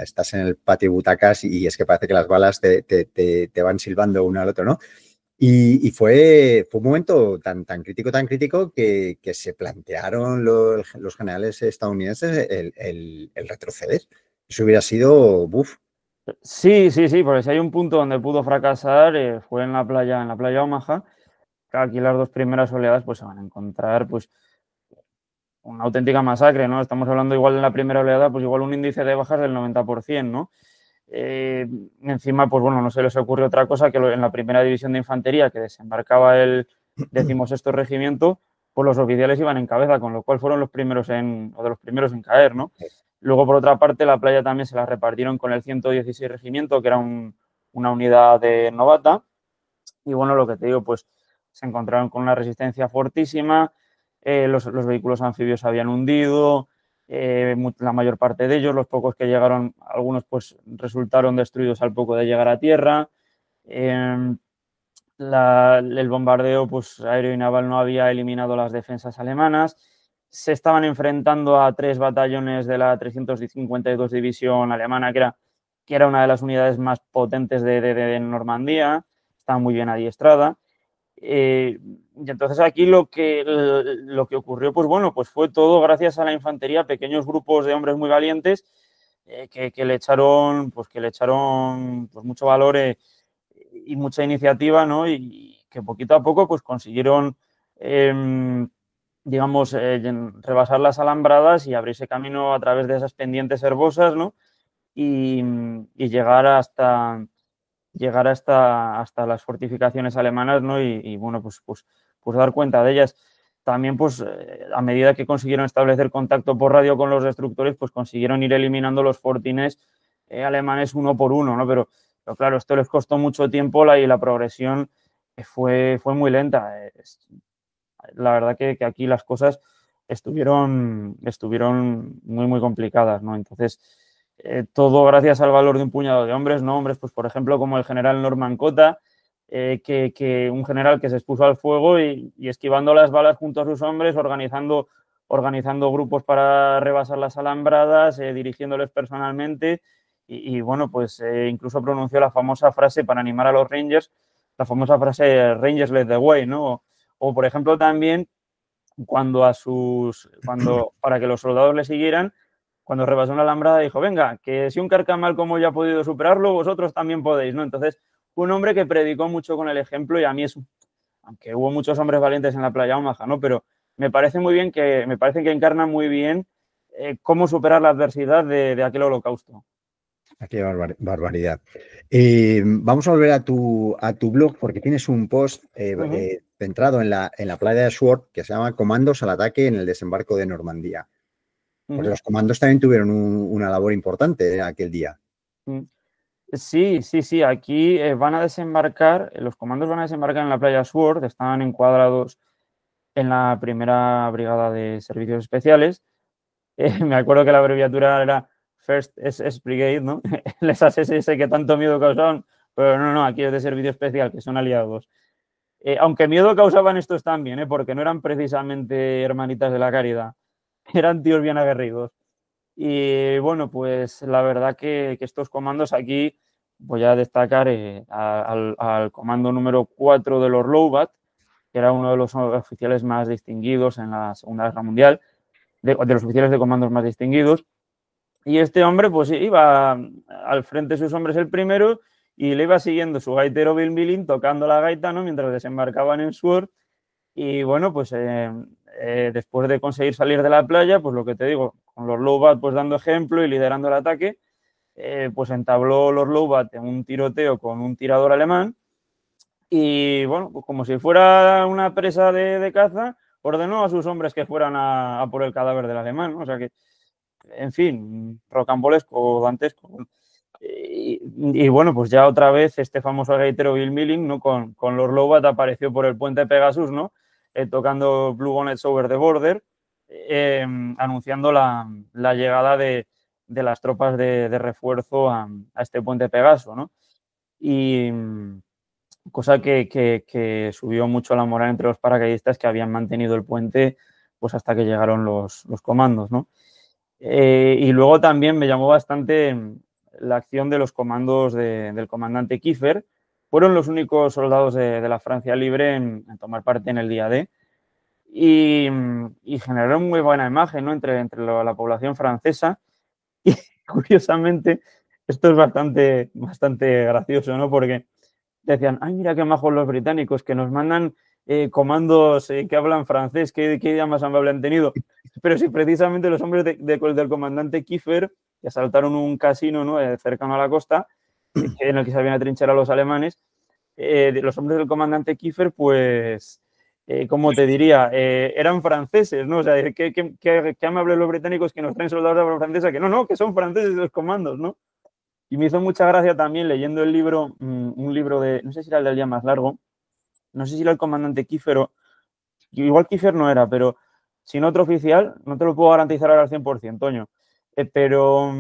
Estás en el patio de butacas y es que parece que las balas te van silbando uno al otro, ¿no? Y fue un momento tan crítico que se plantearon los generales estadounidenses el retroceder. Eso hubiera sido, ¡buf! Sí, porque si hay un punto donde pudo fracasar fue en la playa Omaha. Aquí las dos primeras oleadas pues se van a encontrar pues una auténtica masacre, ¿no? Estamos hablando igual en la primera oleada, pues igual un índice de bajas del 90%, ¿no? Encima, pues bueno, no se les ocurrió otra cosa que en la primera división de infantería que desembarcaba el 16º regimiento, pues los oficiales iban en cabeza, con lo cual fueron de los primeros en caer, ¿no? Luego, por otra parte, la playa también se la repartieron con el 116 regimiento, que era una unidad de novata. Y bueno, lo que te digo, pues se encontraron con una resistencia fortísima, los vehículos anfibios se habían hundido, la mayor parte de ellos, los pocos que llegaron, algunos pues resultaron destruidos al poco de llegar a tierra. El bombardeo pues, aéreo y naval no había eliminado las defensas alemanas. Se estaban enfrentando a 3 batallones de la 352 División Alemana, que era una de las unidades más potentes de Normandía. Estaba muy bien adiestrada. Y entonces aquí lo que ocurrió, pues bueno, pues fue todo gracias a la infantería, pequeños grupos de hombres muy valientes que le echaron pues mucho valor y mucha iniciativa, ¿no? Y que poquito a poco pues consiguieron rebasar las alambradas y abrirse camino a través de esas pendientes herbosas, ¿no? Y llegar hasta las fortificaciones alemanas, ¿no? Y bueno, pues dar cuenta de ellas. También, pues, a medida que consiguieron establecer contacto por radio con los destructores, pues consiguieron ir eliminando los fortines alemanes uno por uno, ¿no? Pero claro, esto les costó mucho tiempo y la progresión fue muy lenta. La verdad que aquí las cosas estuvieron muy complicadas, ¿no? Entonces, todo gracias al valor de un puñado de hombres, ¿no? Hombres, pues por ejemplo, como el general Norman Cota, que un general que se expuso al fuego y esquivando las balas junto a sus hombres, organizando grupos para rebasar las alambradas, dirigiéndoles personalmente y bueno, pues incluso pronunció la famosa frase para animar a los Rangers, la famosa frase Rangers led the way, ¿no? O por ejemplo también para que los soldados le siguieran, cuando rebasó una alambrada dijo, venga, que si un carcamal como yo ha podido superarlo, vosotros también podéis, ¿no? Entonces, fue un hombre que predicó mucho con el ejemplo y a mí aunque hubo muchos hombres valientes en la playa Omaha, ¿no? Pero me parece muy bien me parece que encarna muy bien cómo superar la adversidad de aquel holocausto. Qué barbaridad. Vamos a volver a tu blog porque tienes un post centrado en la playa de Sword que se llama Comandos al ataque en el desembarco de Normandía. Porque los comandos también tuvieron una labor importante aquel día. Sí, sí, sí. Aquí van a desembarcar, los comandos van a desembarcar en la playa Sword, están encuadrados en la primera brigada de servicios especiales. Me acuerdo que la abreviatura era First SS Brigade, ¿no? Esas SS que tanto miedo causaban, pero no, aquí es de servicio especial, que son aliados. Aunque miedo causaban estos también, porque no eran precisamente hermanitas de la caridad, eran tíos bien aguerridos. Y bueno, pues la verdad que estos comandos aquí, voy a destacar al comando número 4 de los Lowbat, que era uno de los oficiales más distinguidos en la Segunda Guerra Mundial, de los oficiales de comandos más distinguidos. Y este hombre pues iba al frente de sus hombres el primero y le iba siguiendo su gaitero Bill Millin tocando la gaita, ¿no? Mientras desembarcaban en Sword. Y bueno, pues después de conseguir salir de la playa, pues lo que te digo, con los Lowbat pues dando ejemplo y liderando el ataque, pues entabló los Lowbat en un tiroteo con un tirador alemán y bueno, pues como si fuera una presa de caza, ordenó a sus hombres que fueran a por el cadáver del alemán, ¿no? O sea que, en fin, rocambolesco, dantesco. Y bueno, pues ya otra vez este famoso gaitero Bill Milling, ¿no? Con los Lowbat apareció por el puente Pegasus, ¿no? Tocando Blue Bonnets Over the Border, anunciando la llegada de las tropas de refuerzo a este puente Pegaso, ¿no? Y cosa que subió mucho la moral entre los paracaidistas que habían mantenido el puente pues hasta que llegaron los comandos, ¿no? Y luego también me llamó bastante la acción de los comandos del comandante Kiefer. Fueron los únicos soldados de la Francia Libre en tomar parte en el día D y generaron muy buena imagen, ¿no? entre la población francesa. Y curiosamente, esto es bastante gracioso, ¿no? Porque decían, ay, mira qué majos los británicos, que nos mandan comandos que hablan francés, qué idea más amable han tenido. Pero si precisamente los hombres del comandante Kiefer, que asaltaron un casino, ¿no? Cercano a la costa, en el que se habían atrincherado los alemanes, los hombres del comandante Kiefer, pues, ¿cómo te diría? Eran franceses, ¿no? O sea, qué amables los británicos que nos traen soldados de la francesa, que no, que son franceses los comandos, ¿no? Y me hizo mucha gracia también leyendo el libro, un libro de, no sé si era el del día más largo, no sé si era el comandante Kiefer o, igual Kiefer no era, pero sin otro oficial, no te lo puedo garantizar ahora al 100%, Toño. Pero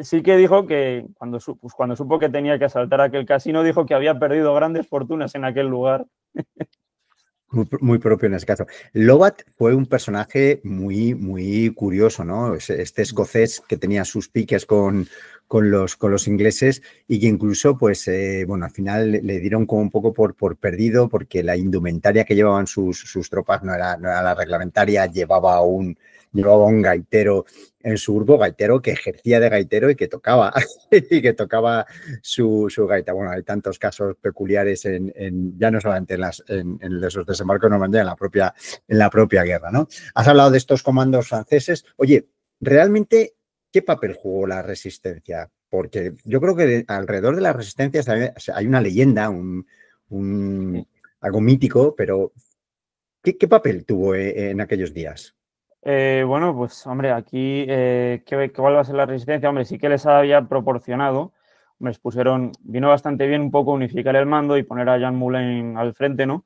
sí que dijo que cuando supo que tenía que asaltar aquel casino, dijo que había perdido grandes fortunas en aquel lugar. Muy propio en ese caso. Lovat fue un personaje muy curioso, ¿no? Este escocés que tenía sus piques con los ingleses y que incluso, pues, bueno, al final le dieron como un poco por perdido porque la indumentaria que llevaban sus tropas no era la reglamentaria, llevaba un gaitero en su grupo, gaitero que ejercía de gaitero y que tocaba su gaita. Bueno, hay tantos casos peculiares ya no solamente en esos desembarcos de Normandía, en la propia guerra, ¿no? Has hablado de estos comandos franceses. Oye, realmente, ¿qué papel jugó la resistencia? Porque yo creo que alrededor de la resistencia hay una leyenda, algo mítico, pero ¿qué papel tuvo en aquellos días? Bueno, pues hombre, aquí, ¿cuál va a ser la resistencia? Hombre, sí que les había proporcionado, vino bastante bien un poco unificar el mando y poner a Jean Moulin al frente, ¿no?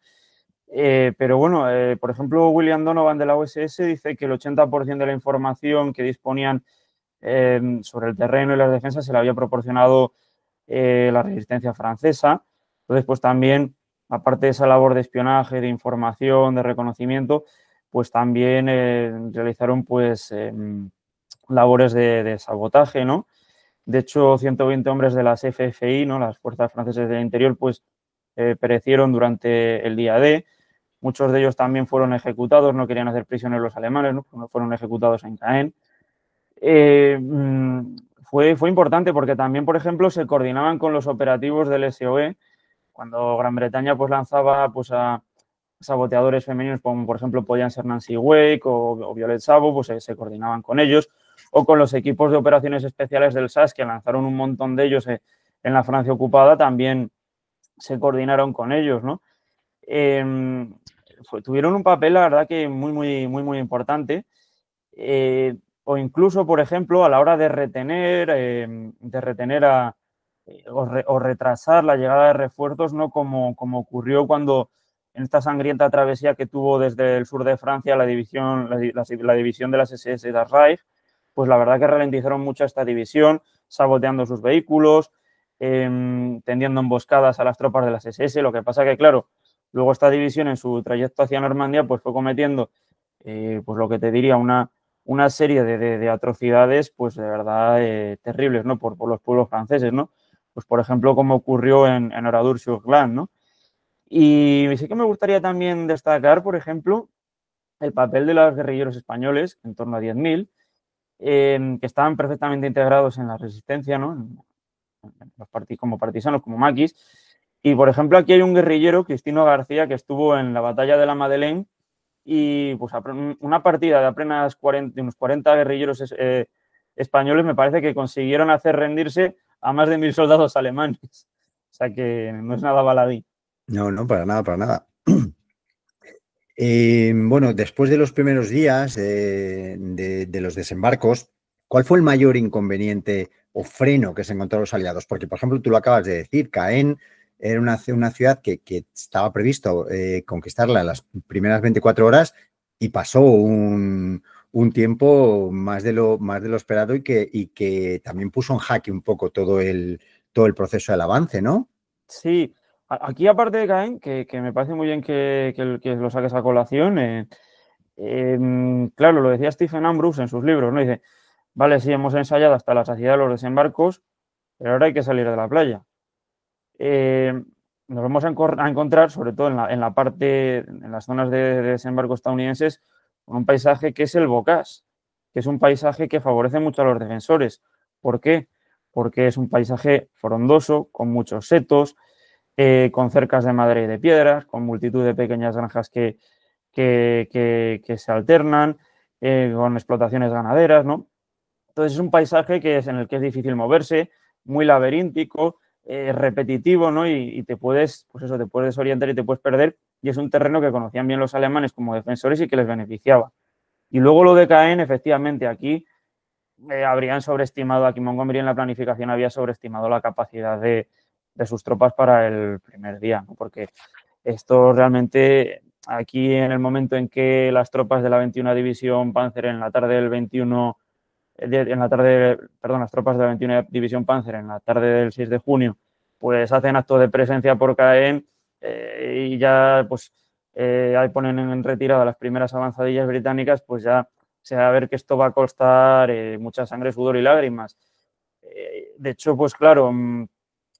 Pero bueno, por ejemplo, William Donovan de la USS dice que el 80% de la información que disponían sobre el terreno y las defensas se le había proporcionado la resistencia francesa. Entonces, pues también, aparte de esa labor de espionaje, de información, de reconocimiento, pues también realizaron pues labores de sabotaje, ¿no? De hecho, 120 hombres de las FFI, ¿no? Las Fuerzas Francesas del Interior, pues perecieron durante el día D. Muchos de ellos también fueron ejecutados, no querían hacer prisioneros los alemanes, ¿no? Fueron ejecutados en Caen. Fue importante porque también, por ejemplo, se coordinaban con los operativos del SOE. Cuando Gran Bretaña pues lanzaba pues, a saboteadores femeninos, como por ejemplo podían ser Nancy Wake o Violet Savo, pues se coordinaban con ellos, o con los equipos de operaciones especiales del SAS, que lanzaron un montón de ellos en la Francia ocupada, también se coordinaron con ellos, ¿no? Tuvieron un papel, la verdad, que muy importante. O incluso, por ejemplo, a la hora de retener o retrasar la llegada de refuerzos, ¿no? Como ocurrió cuando en esta sangrienta travesía que tuvo desde el sur de Francia la división de las SS das Reich, pues la verdad que ralentizaron mucho esta división, saboteando sus vehículos, tendiendo emboscadas a las tropas de las SS. Lo que pasa que, claro, luego esta división en su trayecto hacia Normandía pues fue cometiendo, pues lo que te diría, una serie de atrocidades, pues de verdad terribles, ¿no? Por los pueblos franceses, ¿no? Pues por ejemplo, como ocurrió en Oradour-sur-Glane, ¿no? Y sí que me gustaría también destacar, por ejemplo, el papel de los guerrilleros españoles, en torno a 10.000, que estaban perfectamente integrados en la resistencia, ¿no? Como partisanos, como maquis. Y, por ejemplo, aquí hay un guerrillero, Cristino García, que estuvo en la batalla de la Madeleine y pues una partida de apenas unos 40 guerrilleros españoles me parece que consiguieron hacer rendirse a más de 1.000 soldados alemanes. O sea que no es nada baladí. No, no, para nada, para nada. Bueno, después de los primeros días de los desembarcos, ¿cuál fue el mayor inconveniente o freno que se encontraron los aliados? Porque, por ejemplo, tú lo acabas de decir, Caen era una ciudad que estaba previsto conquistarla en las primeras 24 horas y pasó un tiempo más de lo esperado y que también puso en jaque un poco todo el proceso del avance, ¿no? Sí, aquí aparte de Caen, que me parece muy bien que lo saques a colación, claro, lo decía Stephen Ambrose en sus libros, ¿no? Dice, vale, sí, hemos ensayado hasta la saciedad los desembarcos, pero ahora hay que salir de la playa. Nos vamos a encontrar, sobre todo en las zonas de desembarco estadounidenses, con un paisaje que es el Bocage, que es un paisaje que favorece mucho a los defensores. ¿Por qué? Porque es un paisaje frondoso, con muchos setos, con cercas de madera y de piedras, con multitud de pequeñas granjas que se alternan, con explotaciones ganaderas, ¿no? Entonces es un paisaje en el que es difícil moverse, muy laberíntico, repetitivo, ¿no? Y te puedes desorientar y te puedes perder. Y es un terreno que conocían bien los alemanes como defensores y que les beneficiaba. Y luego lo de Caen, efectivamente, aquí habrían sobreestimado, aquí Montgomery en la planificación había sobreestimado la capacidad de sus tropas para el primer día, ¿no? Porque esto realmente, aquí en el momento en que las tropas de la 21 División Panzer en la tarde del 21 las tropas de la 21 División Panzer en la tarde del 6 de junio, pues hacen acto de presencia por Caen y ya pues ahí ponen en retirada las primeras avanzadillas británicas, pues ya se va a ver que esto va a costar mucha sangre, sudor y lágrimas. De hecho, pues claro,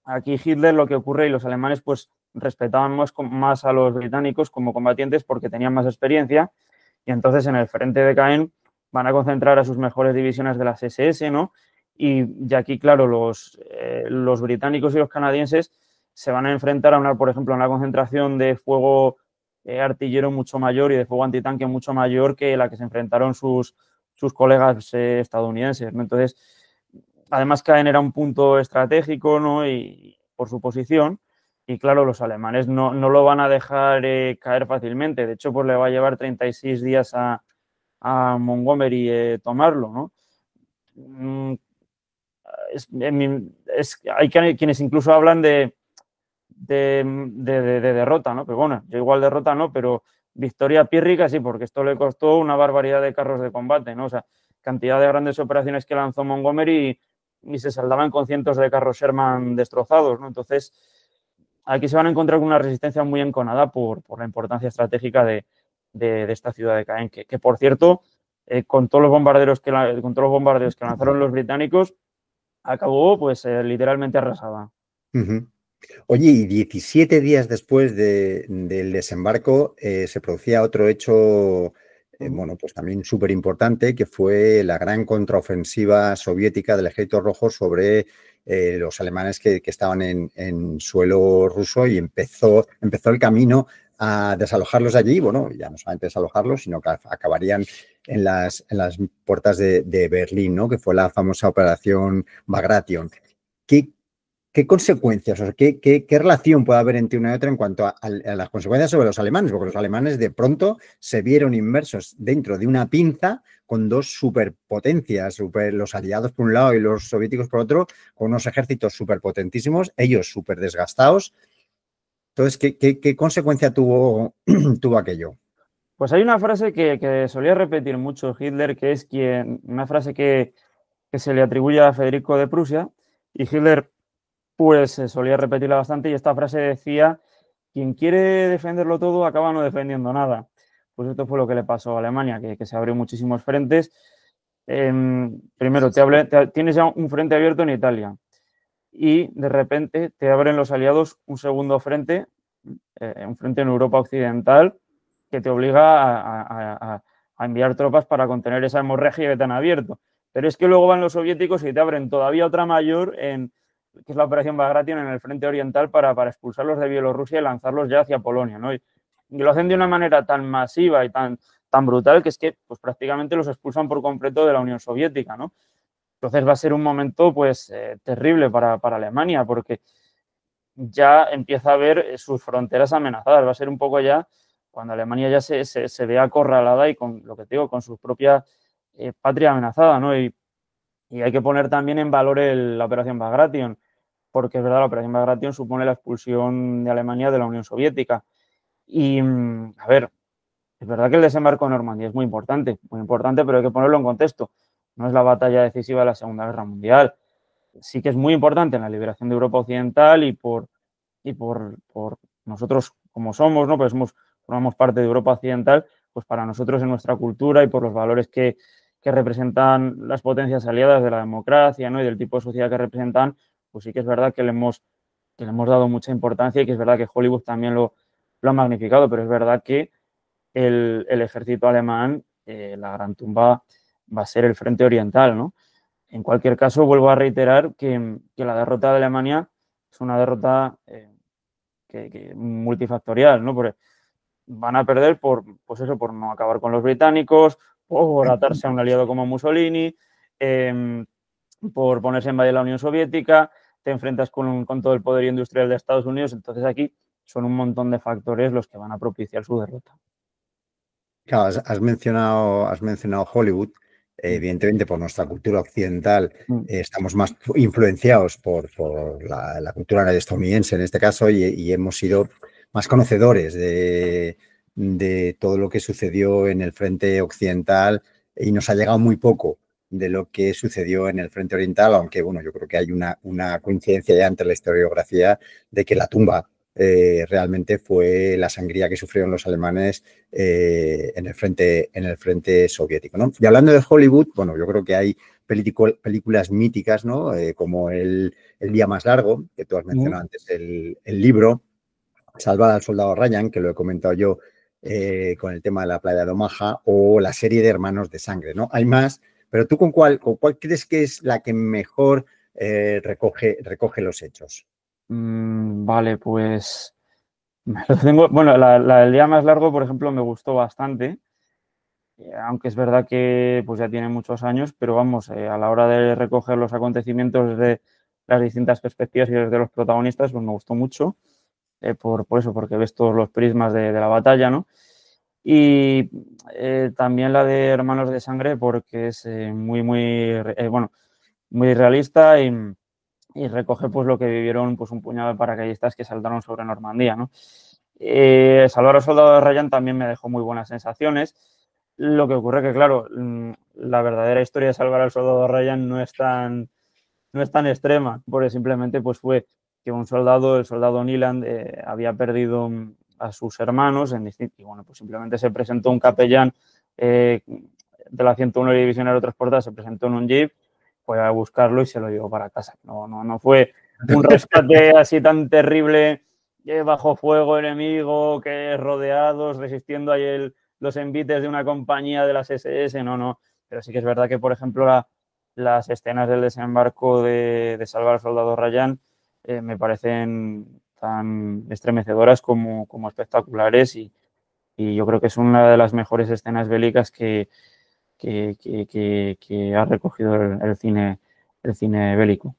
aquí Hitler lo que ocurre y los alemanes pues respetaban más a los británicos como combatientes porque tenían más experiencia y entonces en el frente de Caen van a concentrar a sus mejores divisiones de las SS, ¿no? Y aquí, claro, los británicos y los canadienses se van a enfrentar por ejemplo, a una concentración de fuego artillero mucho mayor y de fuego antitanque mucho mayor que la que se enfrentaron sus colegas estadounidenses, ¿no? Entonces, además Caen era un punto estratégico, ¿no? Y por su posición, y claro, los alemanes no lo van a dejar caer fácilmente. De hecho, pues le va a llevar 36 días a Montgomery tomarlo, ¿no? Hay quienes incluso hablan de derrota, ¿no? Pero bueno, yo igual derrota no, pero victoria pírrica sí, porque esto le costó una barbaridad de carros de combate, ¿no? O sea, cantidad de grandes operaciones que lanzó Montgomery y se saldaban con cientos de carros Sherman destrozados, ¿no? Entonces, aquí se van a encontrar con una resistencia muy enconada por la importancia estratégica de esta ciudad de Caen, que por cierto, con todos los bombarderos que lanzaron los británicos, acabó pues literalmente arrasada. Uh-huh. Oye, y 17 días después del desembarco se producía otro hecho, bueno, pues también súper importante, que fue la gran contraofensiva soviética del Ejército Rojo sobre los alemanes que estaban en suelo ruso y empezó el camino a desalojarlos de allí. Bueno, ya no solamente desalojarlos, sino que acabarían en las puertas de Berlín, ¿no? Que fue la famosa operación Bagration. ¿Qué consecuencias, o sea, qué relación puede haber entre una y otra en cuanto a las consecuencias sobre los alemanes? Porque los alemanes de pronto se vieron inmersos dentro de una pinza con dos superpotencias, los aliados por un lado y los soviéticos por otro, con unos ejércitos superpotentísimos, ellos súper desgastados. Entonces, ¿qué consecuencia tuvo aquello? Pues hay una frase que solía repetir mucho Hitler, que es una frase que se le atribuye a Federico de Prusia, y Hitler pues solía repetirla bastante, y esta frase decía: quien quiere defenderlo todo acaba no defendiendo nada. Pues esto fue lo que le pasó a Alemania, que se abrió muchísimos frentes. Primero, tienes ya un frente abierto en Italia, y de repente te abren los aliados un segundo frente, un frente en Europa Occidental, que te obliga a enviar tropas para contener esa hemorragia que te han abierto. Pero es que luego van los soviéticos y te abren todavía otra mayor, que es la operación Bagration, en el frente oriental, para expulsarlos de Bielorrusia y lanzarlos ya hacia Polonia, ¿no? Y lo hacen de una manera tan masiva y tan brutal, que es que pues, prácticamente los expulsan por completo de la Unión Soviética, ¿no? Entonces va a ser un momento pues terrible para Alemania, porque ya empieza a ver sus fronteras amenazadas. Va a ser un poco ya cuando Alemania ya se ve acorralada y con lo que te digo, con su propia patria amenazada, ¿no? Y hay que poner también en valor la operación Bagration, porque es verdad, la operación Bagration supone la expulsión de Alemania de la Unión Soviética. Y, a ver, es verdad que el desembarco en Normandía es muy importante, pero hay que ponerlo en contexto. No es la batalla decisiva de la Segunda Guerra Mundial. Sí que es muy importante en la liberación de Europa Occidental y por nosotros como somos, ¿no? Pues formamos parte de Europa Occidental, pues para nosotros en nuestra cultura y por los valores que representan las potencias aliadas de la democracia, ¿no? Y del tipo de sociedad que representan, pues sí que es verdad que le hemos dado mucha importancia, y que es verdad que Hollywood también lo ha magnificado, pero es verdad que el ejército alemán, la gran tumba va a ser el frente oriental, ¿no? En cualquier caso, vuelvo a reiterar que la derrota de Alemania es una derrota multifactorial, ¿no? Porque van a perder pues eso, por no acabar con los británicos, por atarse a un aliado como Mussolini, por ponerse en valle la Unión Soviética, te enfrentas con todo el poder industrial de Estados Unidos. Entonces aquí son un montón de factores los que van a propiciar su derrota. Claro, has mencionado Hollywood. Evidentemente, por nuestra cultura occidental, estamos más influenciados por la cultura estadounidense en este caso, y hemos sido más conocedores de todo lo que sucedió en el frente occidental, y nos ha llegado muy poco de lo que sucedió en el frente oriental, aunque bueno, yo creo que hay una coincidencia ya entre la historiografía de que la tumba realmente fue la sangría que sufrieron los alemanes en el frente soviético, ¿no? Y hablando de Hollywood, bueno, yo creo que hay películas míticas, ¿no? Como el día más largo, que tú has mencionado antes, el libro, Salvar al soldado Ryan, que lo he comentado yo con el tema de la playa de Omaha, o la serie de Hermanos de Sangre, ¿no? Hay más, pero ¿tú con cuál crees que es la que mejor recoge los hechos? Vale, pues bueno, la del día más largo, por ejemplo, me gustó bastante, aunque es verdad que pues ya tiene muchos años, pero vamos, a la hora de recoger los acontecimientos desde las distintas perspectivas y desde los protagonistas, pues me gustó mucho, por eso, porque ves todos los prismas de la batalla, ¿no? Y también la de Hermanos de Sangre, porque es bueno, muy realista, y recoge pues lo que vivieron pues un puñado de paracaidistas que saltaron sobre Normandía, ¿no? Salvar al soldado de Ryan también me dejó muy buenas sensaciones. Lo que ocurre que, claro, la verdadera historia de Salvar al soldado de Ryan no es tan extrema, porque simplemente pues fue que el soldado Nyland, había perdido a sus hermanos y bueno, pues simplemente se presentó un capellán de la 101 División Aerotransportada, se presentó en un jeep, fue a buscarlo y se lo llevó para casa. No fue un rescate así tan terrible, bajo fuego enemigo, que rodeados, resistiendo ahí los envites de una compañía de las SS, no. Pero sí que es verdad que, por ejemplo, las escenas del desembarco de Salvar al soldado Ryan me parecen tan estremecedoras como espectaculares y yo creo que es una de las mejores escenas bélicas que ha recogido el cine bélico.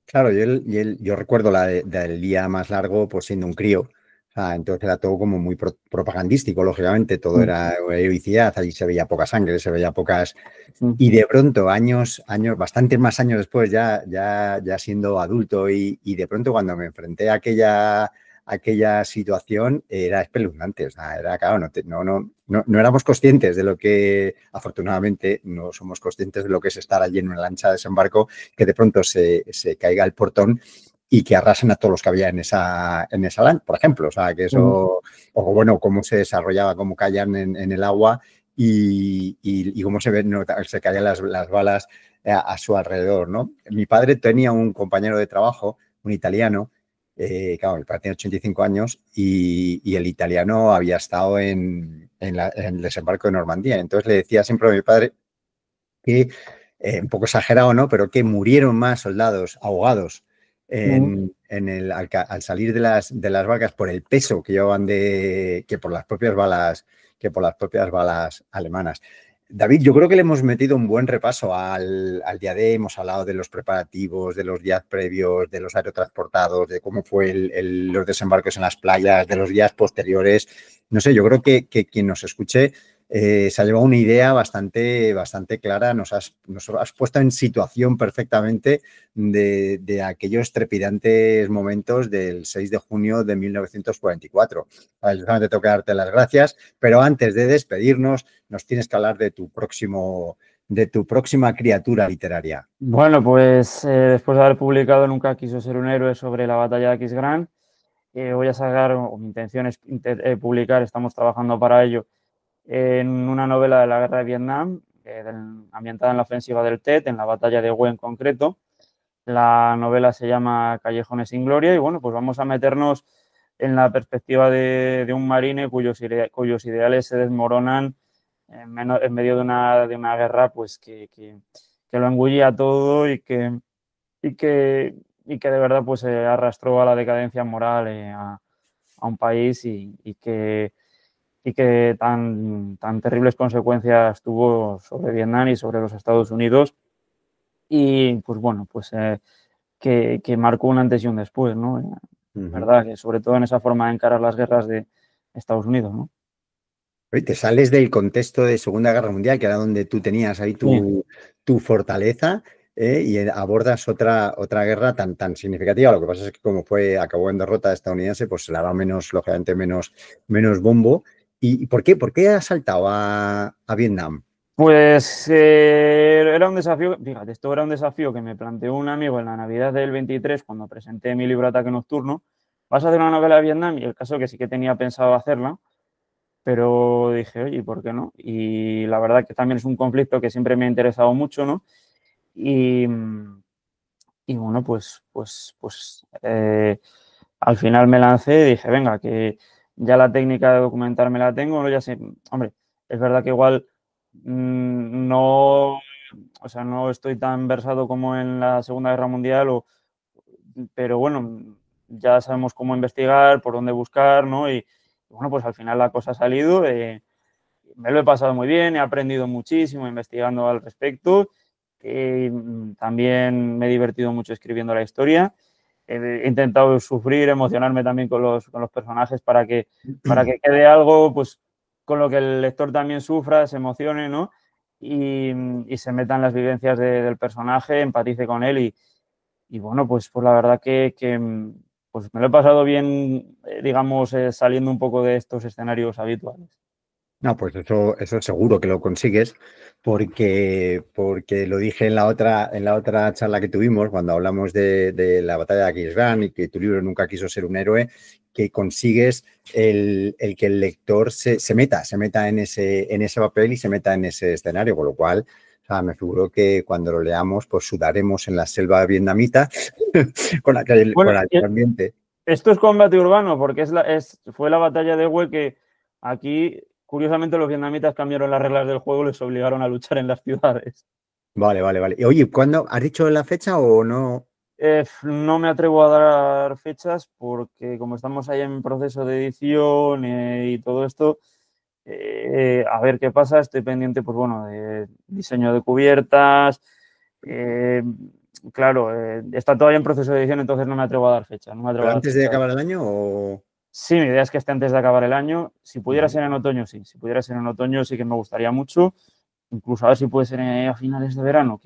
Claro, yo recuerdo del día más largo, pues siendo un crío. O sea, entonces era todo como muy propagandístico, lógicamente, todo Mm, era heroicidad, allí se veía poca sangre, se veía pocas. mm, Y de pronto, bastantes más años después, ya siendo adulto, y de pronto cuando me enfrenté a aquella situación, era espeluznante. O sea, era, claro, no éramos conscientes de lo que, afortunadamente, no somos conscientes de lo que es estar allí en una lancha de desembarco, que de pronto se caiga el portón y que arrasen a todos los que había en esa lancha, por ejemplo. O sea, que mm. eso, o bueno, cómo se desarrollaba, cómo caían en el agua y cómo se caían las balas a su alrededor, ¿no? Mi padre tenía un compañero de trabajo, un italiano, claro, mi padre tiene 85 años y el italiano había estado en el desembarco de Normandía. Entonces le decía siempre a mi padre que, un poco exagerado, ¿no? Pero que murieron más soldados ahogados Mm. al salir de las barcas por el peso que llevaban que por las propias balas alemanas. David, yo creo que le hemos metido un buen repaso al día D. Hemos hablado de los preparativos, de los días previos, de los aerotransportados, de cómo fue los desembarcos en las playas, de los días posteriores. No sé, yo creo que quien nos escuche se ha llevado una idea bastante clara, nos has puesto en situación perfectamente de aquellos trepidantes momentos del 6 de junio de 1944. Yo solamente tengo que darte las gracias, pero antes de despedirnos, nos tienes que hablar de tu próxima criatura literaria. Bueno, pues después de haber publicado Nunca quiso ser un héroe sobre la batalla de Aquisgrán, voy a sacar, o mi intención es publicar, estamos trabajando para ello, en una novela de la guerra de Vietnam, ambientada en la ofensiva del Tet, en la batalla de Hue en concreto. La novela se llama Callejones sin gloria y bueno, pues vamos a meternos en la perspectiva de un marine cuyos ideales se desmoronan en medio de una guerra pues que lo engullía todo y que, y que de verdad pues arrastró a la decadencia moral a un país y que tan terribles consecuencias tuvo sobre Vietnam y sobre los Estados Unidos. Y pues bueno, pues que marcó un antes y un después, ¿no? Ujú. ¿Verdad? Que sobre todo en esa forma de encarar las guerras de Estados Unidos, ¿no? Oye, te sales del contexto de Segunda Guerra Mundial, que era donde tú tenías ahí Sí. tu fortaleza, y abordas otra guerra tan significativa. Lo que pasa es que como acabó en derrota estadounidense, pues se le daba lógicamente, menos bombo. ¿Y por qué has saltado a Vietnam? Pues era un desafío, fíjate, esto era un desafío que me planteó un amigo en la Navidad del 23 cuando presenté mi libro Ataque Nocturno. ¿Vas a hacer una novela de Vietnam? Y el caso que sí que tenía pensado hacerla, pero dije, oye, ¿por qué no? Y la verdad que también es un conflicto que siempre me ha interesado mucho, ¿no? Y, y bueno, pues al final me lancé y dije, venga, que ya la técnica de documentar me la tengo, ¿no? Ya sé, hombre, es verdad que igual no, o sea, no estoy tan versado como en la Segunda Guerra Mundial, pero bueno, ya sabemos cómo investigar, por dónde buscar, ¿no? Y bueno, pues al final la cosa ha salido, me lo he pasado muy bien, he aprendido muchísimo investigando al respecto, también me he divertido mucho escribiendo la historia. He intentado sufrir, emocionarme también con los personajes para que quede algo pues, con lo que el lector también sufra, se emocione, ¿no? Y se meta en las vivencias del personaje, empatice con él y bueno, pues la verdad que pues me lo he pasado bien, digamos, saliendo un poco de estos escenarios habituales. No, pues eso seguro que lo consigues, porque lo dije en la otra charla que tuvimos, cuando hablamos de la batalla de Aquisgrán y que tu libro Nunca quiso ser un héroe, que consigues el que el lector se meta en ese papel y se meta en ese escenario, con lo cual, o sea, me figuro que cuando lo leamos, pues sudaremos en la selva vietnamita con Bueno, aquel ambiente. esto es combate urbano porque fue la batalla de Hue que aquí, curiosamente, los vietnamitas cambiaron las reglas del juego y les obligaron a luchar en las ciudades. Vale, vale, vale. Y, oye, ¿cuándo has dicho la fecha o no? No me atrevo a dar fechas porque como estamos ahí en proceso de edición y todo esto, a ver qué pasa. Estoy pendiente, pues bueno, de diseño de cubiertas. Claro, está todavía en proceso de edición, entonces no me atrevo a dar fechas. No me atrevo ¿Pero a dar antes de fechas. acabar el año o...? Sí, mi idea es que esté antes de acabar el año. Si pudiera Vale. ser en otoño, sí. Si pudiera ser en otoño, sí que me gustaría mucho. Incluso a ver si puede ser a finales de verano.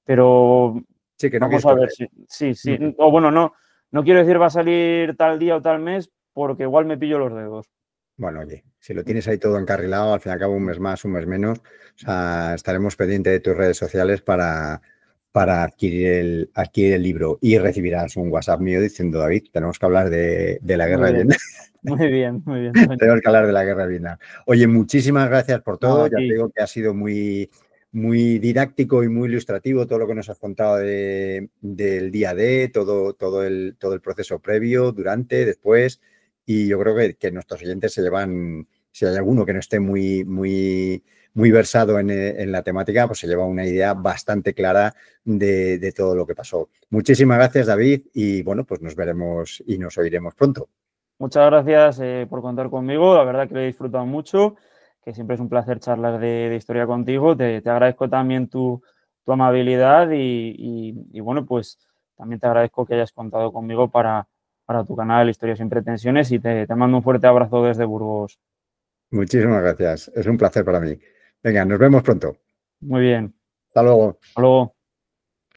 Pero Sí, que no vamos quieres a ver correr. si. Sí, sí. Mm. O bueno, no quiero decir va a salir tal día o tal mes porque igual me pillo los dedos. Bueno, oye, si lo tienes ahí todo encarrilado, al fin y al cabo un mes más, un mes menos, o sea, estaremos pendientes de tus redes sociales para adquirir el libro y recibirás un WhatsApp mío diciendo, David, tenemos que hablar de la Muy guerra de bien, Vietnam. muy bien, Toño. Tenemos que hablar de la guerra de Vietnam. Oye, muchísimas gracias por Nada, todo. a Ya te ti. digo que ha sido muy didáctico y muy ilustrativo todo lo que nos has contado del día D, todo el proceso previo, durante, después. Y yo creo que nuestros oyentes se llevan, si hay alguno que no esté muy versado en la temática, pues se lleva una idea bastante clara de todo lo que pasó. Muchísimas gracias, David, y bueno, pues nos veremos y nos oiremos pronto. Muchas gracias por contar conmigo. La verdad que lo he disfrutado mucho, que siempre es un placer charlar de historia contigo. Te agradezco también tu amabilidad y bueno, pues también te agradezco que hayas contado conmigo para tu canal Historia sin pretensiones y te mando un fuerte abrazo desde Burgos. Muchísimas gracias. Es un placer para mí. Venga, nos vemos pronto. Muy bien. Hasta luego. Hasta luego.